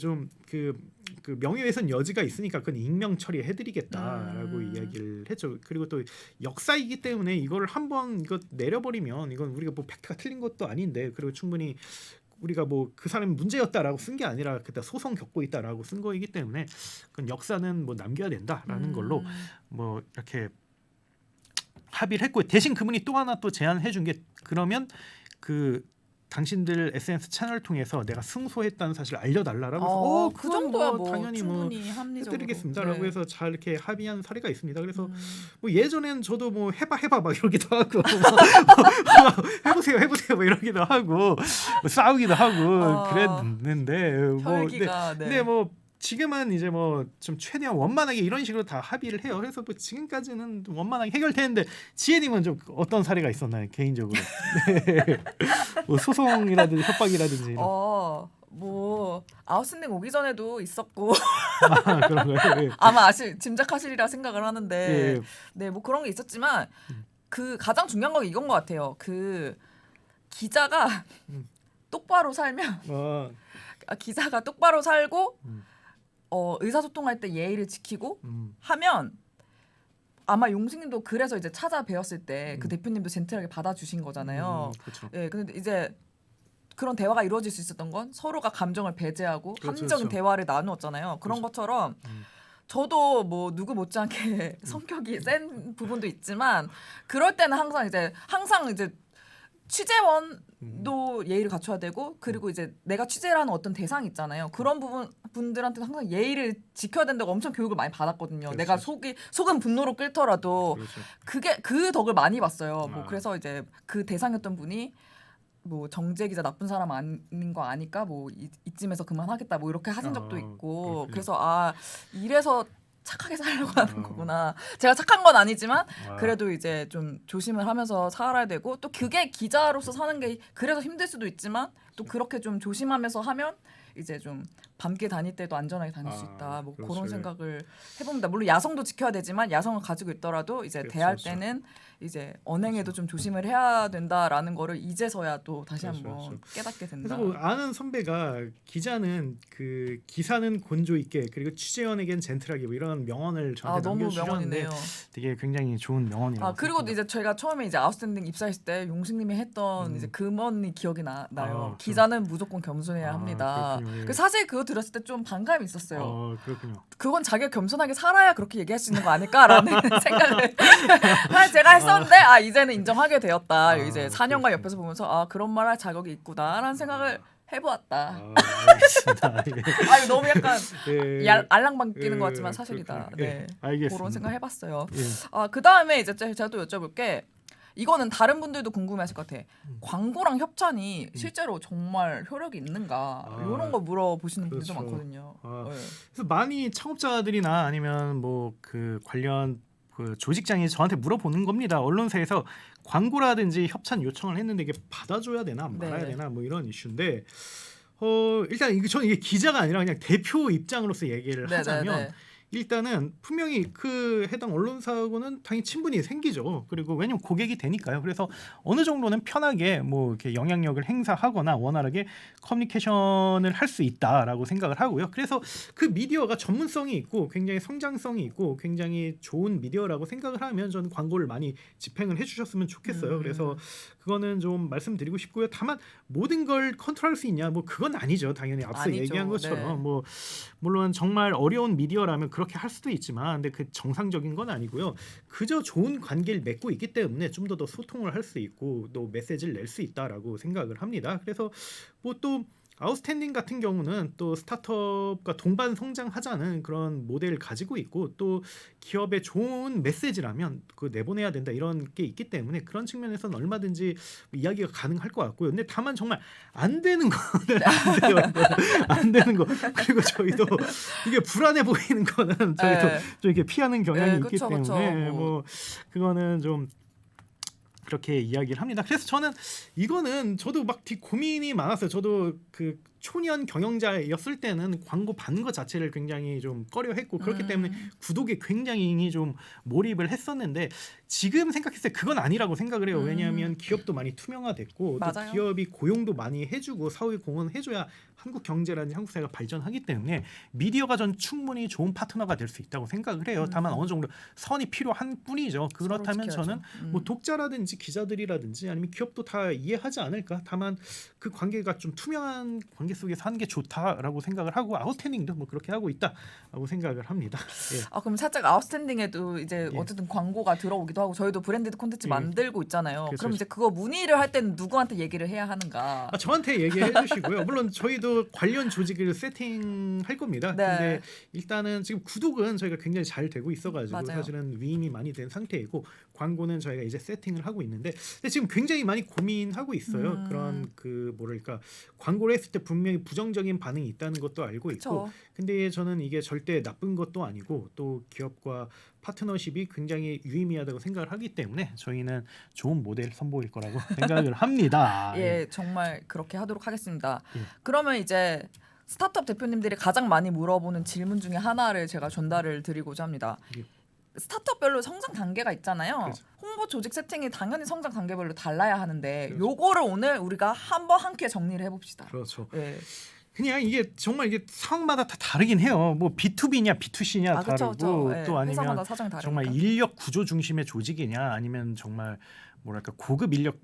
명예훼손 여지가 있으니까 그건 익명 처리해드리겠다라고 이야기를 했죠. 그리고 또 역사이기 때문에 이거를 한번 이거 내려버리면 이건 우리가 뭐 팩트가 틀린 것도 아닌데 그리고 충분히 우리가 뭐 그 사람이 문제였다라고 쓴 게 아니라 그때 소송 겪고 있다라고 쓴 거이기 때문에 그건 역사는 뭐 남겨야 된다라는 걸로 뭐 이렇게 합의를 했고 대신 그분이 또 하나 또 제안해 준 게 그러면 그 당신들 SNS 채널 통해서 내가 승소했다는 사실을 알려달라라고 해서 그 정도야 뭐 당연히 뭐 충분히 합리적으로 해드리겠습니다라고 네. 해서 잘 이렇게 합의한 사례가 있습니다. 그래서 뭐 예전엔 저도 뭐 해봐 막 이러기도 하고 해보세요 뭐 이러기도 하고 뭐 싸우기도 하고 그랬는데 뭐 혈기가 근데 뭐 지금은 이제 뭐 좀 최대한 원만하게 이런 식으로 다 합의를 해요. 그래서 뭐 지금까지는 좀 원만하게 해결되는데 지혜님은 좀 어떤 사례가 있었나요 개인적으로? 네. 뭐 소송이라든지 협박이라든지. 뭐 아웃스탠딩 오기 전에도 있었고 그런가요? 예. 아마 짐작하시리라 생각을 하는데 예. 네 뭐 그런 게 있었지만 그 가장 중요한 건 이건 것 같아요. 그 기자가 똑바로 살면 기자가 똑바로 살고 의사소통할 때 예의를 지키고 하면 아마 용식님도 그래서 이제 찾아뵈었을 때 그 대표님도 젠틀하게 받아주신 거잖아요. 그렇죠. 예, 근데 이제 그런 대화가 이루어질 수 있었던 건 서로가 감정을 배제하고 그렇죠, 합리적인 그렇죠. 대화를 나누었잖아요. 그런 것처럼 저도 뭐 누구 못지않게 성격이 센 부분도 있지만 그럴 때는 항상 이제 취재원도 예의를 갖춰야 되고 그리고 이제 내가 취재를 하는 어떤 대상이 있잖아요. 그런 분들한테는 항상 예의를 지켜야 된다고 엄청 교육을 많이 받았거든요. 그렇죠. 내가 속은 분노로 끓더라도 그렇죠. 그게 그 덕을 많이 봤어요. 뭐 아. 그래서 이제 그 대상이었던 분이 뭐 정재 기자 나쁜 사람 아닌 거 아니까 뭐 이쯤에서 그만하겠다 뭐 이렇게 하신 적도 있고 그렇군요. 그래서 이래서 착하게 살려고 하는 거구나. 제가 착한 건 아니지만 그래도 이제 좀 조심을 하면서 살아야 되고 또 그게 기자로서 사는 게 그래서 힘들 수도 있지만 또 그렇게 좀 조심하면서 하면 이제 좀 밤길 다닐 때도 안전하게 다닐 수 있다. 뭐 그렇죠. 그런 생각을 해봅니다. 물론 야성도 지켜야 되지만 야성을 가지고 있더라도 이제 대할 때는 이제 언행에도 좀 조심을 해야 된다라는 거를 이제서야 또 다시 한번 깨닫게 된다. 그래서 뭐 아는 선배가 기자는 그 기사는 곤조 있게 그리고 취재원에겐 젠틀하게 뭐 이런 명언을 저한테 너무 남겨주셨는데 명언이네요. 되게 굉장히 좋은 명언이라고. 그리고 이제 저희가 처음에 이제 아웃스탠딩 입사했을 때 용식님이 했던 이제 금언이 기억이 나요. 기자는 무조건 겸손해야 합니다. 그 사실 그거 들었을 때 좀 반감이 있었어요. 그렇군요. 그건 자기가 겸손하게 살아야 그렇게 얘기할 수 있는 거 아닐까라는 생각을 제가 했었는데 이제는 인정하게 되었다. 이제 4년간 옆에서 보면서 그런 말 할 자격이 있구나라는 생각을 해보았다. 알겠습니다. 이거 너무 약간 알랑방 끼는 것 같지만 사실이다. 네, 알겠습니다. 그런 생각 해봤어요. 예. 그 다음에 이제 제가 또 여쭤볼 게 이거는 다른 분들도 궁금해하실 것 같아. 광고랑 협찬이 실제로 정말 효력이 있는가 이런 거 물어보시는 분들도 그렇죠. 많거든요. 네. 그래서 많이 창업자들이나 아니면 뭐 그 관련 그 조직장이 저한테 물어보는 겁니다. 언론사에서 광고라든지 협찬 요청을 했는데 이게 받아줘야 되나 말아야 되나 뭐 이런 이슈인데 일단 저는 이게 기자가 아니라 그냥 대표 입장으로서 얘기를 하자면 일단은 분명히 그 해당 언론사하고는 당연히 친분이 생기죠. 그리고 왜냐면 고객이 되니까요. 그래서 어느 정도는 편하게 뭐 이렇게 영향력을 행사하거나 원활하게 커뮤니케이션을 할 수 있다라고 생각을 하고요. 그래서 그 미디어가 전문성이 있고 굉장히 성장성이 있고 굉장히 좋은 미디어라고 생각을 하면 저는 광고를 많이 집행을 해주셨으면 좋겠어요. 그래서 그거는 좀 말씀드리고 싶고요. 다만 모든 걸 컨트롤할 수 있냐? 뭐 그건 아니죠. 당연히 앞서 아니죠. 얘기한 것처럼 뭐 물론 정말 어려운 미디어라면 그렇게 할 수도 있지만 근데 그 정상적인 건 아니고요. 그저 좋은 관계를 맺고 있기 때문에 좀 더 소통을 할 수 있고 또 메시지를 낼 수 있다라고 생각을 합니다. 그래서 뭐 또 아웃스탠딩 같은 경우는 또 스타트업과 동반 성장하자는 그런 모델을 가지고 있고 또 기업의 좋은 메시지라면 그 내보내야 된다 이런 게 있기 때문에 그런 측면에서는 얼마든지 이야기가 가능할 것 같고요. 근데 다만 정말 안 되는 거는 안 돼요. 안 되는 거. 그리고 저희도 이게 불안해 보이는 거는 저희도 좀 이렇게 피하는 경향이 있기 때문에 뭐 그거는 좀 그렇게 이야기를 합니다. 그래서 저는 이거는 저도 막 고민이 많았어요. 저도 그 초년 경영자였을 때는 광고 받는 것 자체를 굉장히 좀 꺼려했고 그렇기 때문에 구독에 굉장히 좀 몰입을 했었는데 지금 생각했을 때 그건 아니라고 생각을 해요. 왜냐하면 기업도 많이 투명화됐고 또 맞아요. 기업이 고용도 많이 해주고 사회 공헌해줘야 한국 경제라든지 한국 사회가 발전하기 때문에 미디어가 전 충분히 좋은 파트너가 될 수 있다고 생각을 해요. 다만 어느 정도 선이 필요한 뿐이죠. 그렇다면 서로 저는 지켜야죠. 뭐 독자라든지 기자들이라든지 아니면 기업도 다 이해하지 않을까. 다만 그 관계가 좀 투명한 관계 속에서 하는 게 좋다라고 생각을 하고 아웃스탠딩도 뭐 그렇게 하고 있다라고 생각을 합니다. 예. 아 그럼 살짝 아웃스탠딩에도 이제 예. 어쨌든 광고가 들어오기도 하고 저희도 브랜디드 콘텐츠 예. 만들고 있잖아요. 그렇죠. 그럼 이제 그거 문의를 할 때는 누구한테 얘기를 해야 하는가? 저한테 얘기해 주시고요. 물론 저희도 관련 조직을 세팅할 겁니다. 네. 근데 일단은 지금 구독은 저희가 굉장히 잘 되고 있어가지고 맞아요. 사실은 위임이 많이 된 상태이고 광고는 저희가 이제 세팅을 하고 있는데 근데 지금 굉장히 많이 고민하고 있어요. 그런 그 뭐랄까 광고를 했을 때 분명히 부정적인 반응이 있다는 것도 알고 있고 그쵸. 근데 저는 이게 절대 나쁜 것도 아니고 또 기업과 파트너십이 굉장히 유의미하다고 생각을 하기 때문에 저희는 좋은 모델 선보일 거라고 생각을 합니다. 예, 정말 그렇게 하도록 하겠습니다. 예. 그러면 이제 스타트업 대표님들이 가장 많이 물어보는 질문 중에 하나를 제가 전달을 드리고자 합니다. 예. 스타트업별로 성장 단계가 있잖아요. 그렇죠. 홍보 조직 세팅이 당연히 성장 단계별로 달라야 하는데 그렇죠. 요거를 오늘 우리가 한번 함께 정리를 해봅시다. 그렇죠. 예. 그냥 이게 정말 이게 상황마다 다 다르긴 해요. 뭐 B2B냐 B2C냐 아, 그쵸, 다르고 그쵸. 예. 또 아니면 회사마다 사정이 다르니까. 정말 인력 구조 중심의 조직이냐 아니면 정말 뭐랄까 고급 인력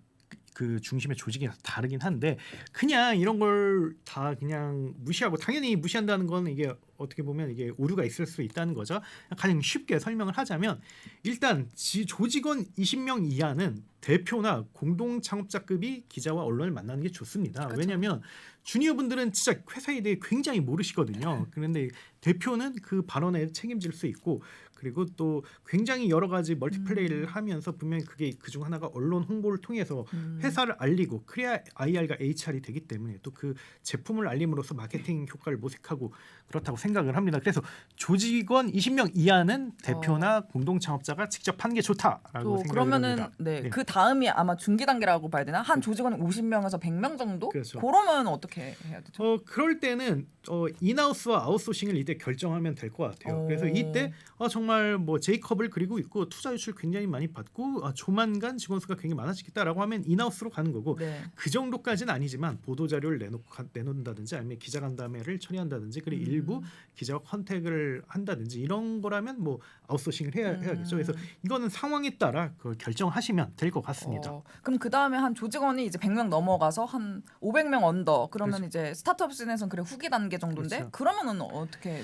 그 중심의 조직이 다르긴 한데 그냥 이런 걸 다 그냥 무시하고 당연히 무시한다는 건 이게 어떻게 보면 이게 오류가 있을 수 있다는 거죠. 가장 쉽게 설명을 하자면 일단 조직원 20명 이하는 대표나 공동 창업자급이 기자와 언론을 만나는 게 좋습니다. 그쵸. 왜냐하면 주니어 분들은 진짜 회사에 대해 굉장히 모르시거든요. 그런데 대표는 그 발언에 책임질 수 있고 그리고 또 굉장히 여러 가지 멀티플레이를 하면서 분명히 그게 그중 하나가 언론 홍보를 통해서 회사를 알리고 그래야 IR과 HR이 되기 때문에 또 그 제품을 알림으로써 마케팅 효과를 모색하고 그렇다고 생각을 합니다. 그래서 조직원 20명 이하는 대표나 공동 창업자가 직접 하는 게 좋다라고 또 생각을 그러면은 합니다. 네, 네. 그 다음이 아마 중기 단계라고 봐야 되나? 한 조직원 50명에서 100명 정도? 그렇죠. 그러면 어떻게 해야 되죠? 그럴 때는 인하우스와 아웃소싱을 이때 결정하면 될 것 같아요. 그래서 이때 정말 뭐 제이컵을 그리고 있고 투자 유출 굉장히 많이 받고 조만간 직원 수가 굉장히 많아지겠다라고 하면 인하우스로 가는 거고 네. 그 정도까지는 아니지만 보도 자료를 내놓는다든지 아니면 기자간담회를 처리한다든지 그리고 일부 기자와 컨택을 한다든지 이런 거라면 뭐 아웃소싱을 해야겠죠. 그래서 이거는 상황에 따라 그걸 결정하시면 될 것 같습니다. 그럼 그 다음에 한 조직원이 이제 100명 넘어가서 한 500명 언더 그러면 그렇죠. 이제 스타트업 씬에서는 그래 후기 단계 정도인데 그렇죠. 그러면은 어떻게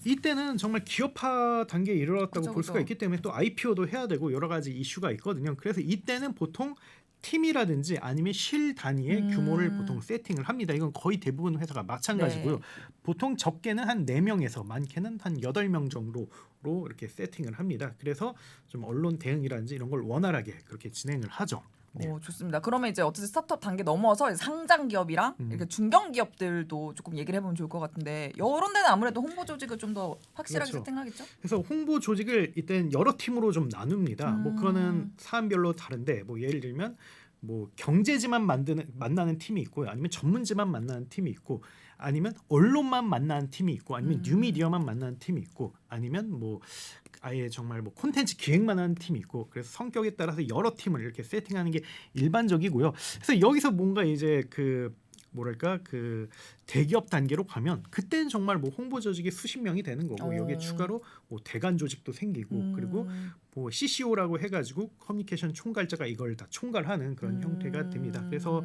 이때는 정말 기업화 단계에 이르렀다고 그죠, 볼 수가 그죠. 있기 때문에 또 IPO도 해야 되고 여러 가지 이슈가 있거든요. 그래서 이때는 보통 팀이라든지 아니면 실 단위의 규모를 보통 세팅을 합니다. 이건 거의 대부분 회사가 마찬가지고요. 네. 보통 적게는 한 4명에서 많게는 한 8명 정도로 이렇게 세팅을 합니다. 그래서 좀 언론 대응이라든지 이런 걸 원활하게 그렇게 진행을 하죠. 네. 오, 좋습니다. 그러면 이제 어쨌든 스타트업 단계 넘어서 이제 상장 기업이랑 이렇게 중견 기업들도 조금 얘기를 해보면 좋을 것 같은데 이런 데는 아무래도 홍보 조직을 좀 더 확실하게 그렇죠. 세팅하겠죠? 그래서 홍보 조직을 이때는 여러 팀으로 좀 나눕니다. 뭐 그거는 사안별로 다른데 뭐 예를 들면 뭐 경제지만 만나는 팀이 있고요. 아니면 전문지만 만나는 팀이 있고 아니면 언론만 만나는 팀이 있고 아니면 뉴미디어만 만나는 팀이 있고 아니면 뭐 아예 정말 뭐 콘텐츠 기획만 하는 팀이 있고 그래서 성격에 따라서 여러 팀을 이렇게 세팅하는 게 일반적이고요. 그래서 여기서 뭔가 이제 그 뭐랄까 그 대기업 단계로 가면 그때는 정말 뭐 홍보 조직이 수십 명이 되는 거고 여기에 추가로 뭐 대관 조직도 생기고 그리고 뭐 CCO라고 해가지고 커뮤니케이션 총괄자가 이걸 다 총괄하는 그런 형태가 됩니다. 그래서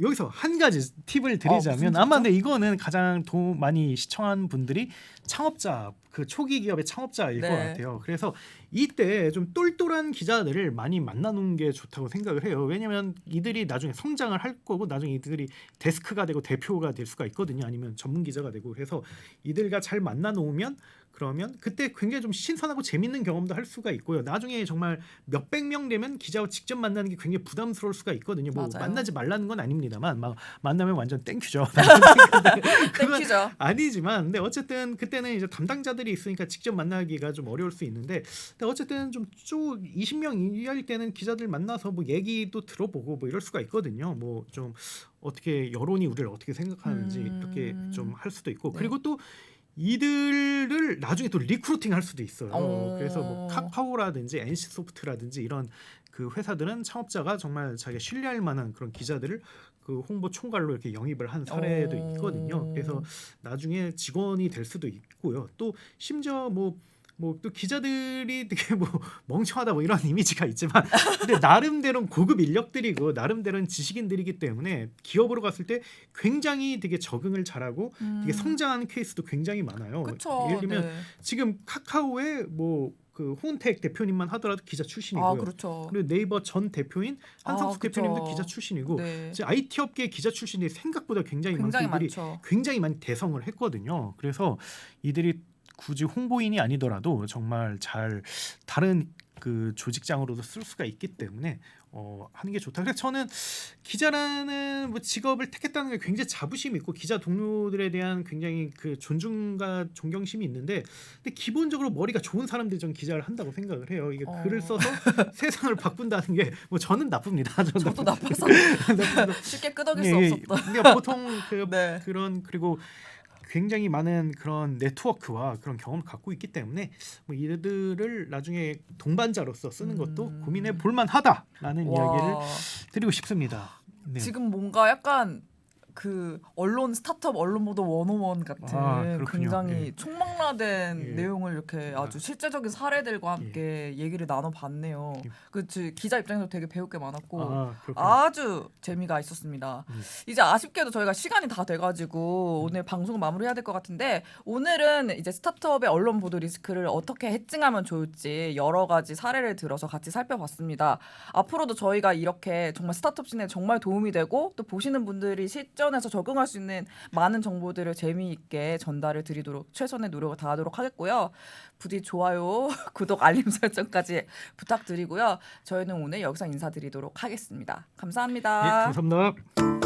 여기서 한 가지 팁을 드리자면 아마 근데 이거는 가장 많이 시청한 분들이 창업자 그 초기 기업의 창업자일 네. 것 같아요. 그래서 이때 좀 똘똘한 기자들을 많이 만나놓은 게 좋다고 생각을 해요. 왜냐하면 이들이 나중에 성장을 할 거고 나중에 이들이 데스크가 되고 대표가 될 수가 있거든요. 아니면 전문 기자가 되고 그래서 이들과 잘 만나 놓으면 그러면 그때 굉장히 좀 신선하고 재밌는 경험도 할 수가 있고요. 나중에 정말 몇백 명 되면 기자와 직접 만나는 게 굉장히 부담스러울 수가 있거든요. 뭐 맞아요. 만나지 말라는 건 아닙니다만 막 만나면 완전 땡큐죠. 그건 땡큐죠. 아니지만 근데 어쨌든 그때는 이제 담당자들이 있으니까 직접 만나기가 좀 어려울 수 있는데 근데 어쨌든 좀 쭉 20명 이하일 때는 기자들 만나서 뭐 얘기도 들어보고 뭐 이럴 수가 있거든요. 뭐 좀 어떻게 여론이 우리를 어떻게 생각하는지 이렇게 좀 할 수도 있고 네. 그리고 또 이들을 나중에 또 리크루팅 할 수도 있어요. 그래서 뭐 카카오라든지 NC소프트라든지 이런 그 회사들은 창업자가 정말 자기가 신뢰할 만한 그런 기자들을 그 홍보 총괄로 이렇게 영입을 한 사례도 있거든요. 그래서 나중에 직원이 될 수도 있고요. 또 심지어 뭐 또 기자들이 되게 뭐 멍청하다 뭐 이런 이미지가 있지만 근데 나름대로 고급 인력들이고 나름대로는 지식인들이기 때문에 기업으로 갔을 때 굉장히 되게 적응을 잘하고 되게 성장하는 케이스도 굉장히 많아요. 그쵸. 예를 들면 네. 지금 카카오의 뭐 그 홍은택 대표님만 하더라도 기자 출신이고요. 아 그렇죠. 그리고 네이버 전 대표인 한상숙 그쵸. 대표님도 기자 출신이고 네. 이제 IT 업계 기자 출신이 생각보다 굉장히 많고 굉장히 이들이 많죠. 굉장히 많이 대성을 했거든요. 그래서 이들이 굳이 홍보인이 아니더라도 정말 잘 다른 그 조직장으로도 쓸 수가 있기 때문에 하는 게 좋다. 그래서 저는 기자라는 뭐 직업을 택했다는 게 굉장히 자부심이 있고 기자 동료들에 대한 굉장히 그 존중과 존경심이 있는데 근데 기본적으로 머리가 좋은 사람들이 전 기자를 한다고 생각을 해요. 이게 글을 써서 세상을 바꾼다는 게 뭐 저는 나쁩니다. 저도 나빠서 쉽게 끄덕일 수 예, 없었다. 그러니까 보통 그 네. 그런 그리고 굉장히 많은 그런 네트워크와 그런 경험을 갖고 있기 때문에 뭐 이들을 나중에 동반자로서 쓰는 것도 고민해 볼 만하다라는 이야기를 와. 드리고 싶습니다. 네. 지금 뭔가 약간 그 언론 스타트업 언론 보도 101 같은 그렇군요. 굉장히 예. 총망라된 예. 내용을 이렇게 아주 실제적인 사례들과 함께 얘기를 나눠봤네요. 예. 그치 기자 입장에서 되게 배울 게 많았고 그렇군요. 아주 재미가 있었습니다. 이제 아쉽게도 저희가 시간이 다 돼가지고 오늘 방송 마무리해야 될 것 같은데 오늘은 이제 스타트업의 언론 보도 리스크를 어떻게 해칭하면 좋을지 여러 가지 사례를 들어서 같이 살펴봤습니다. 앞으로도 저희가 이렇게 정말 스타트업 씬에 정말 도움이 되고 또 보시는 분들이 실전에서 적용할 수 있는 많은 정보들을 재미있게 전달을 드리도록 최선의 노력을 다하도록 하겠고요. 부디 좋아요, 구독, 알림 설정까지 부탁드리고요. 저희는 오늘 여기서 인사드리도록 하겠습니다. 감사합니다. 예, 감사합니다.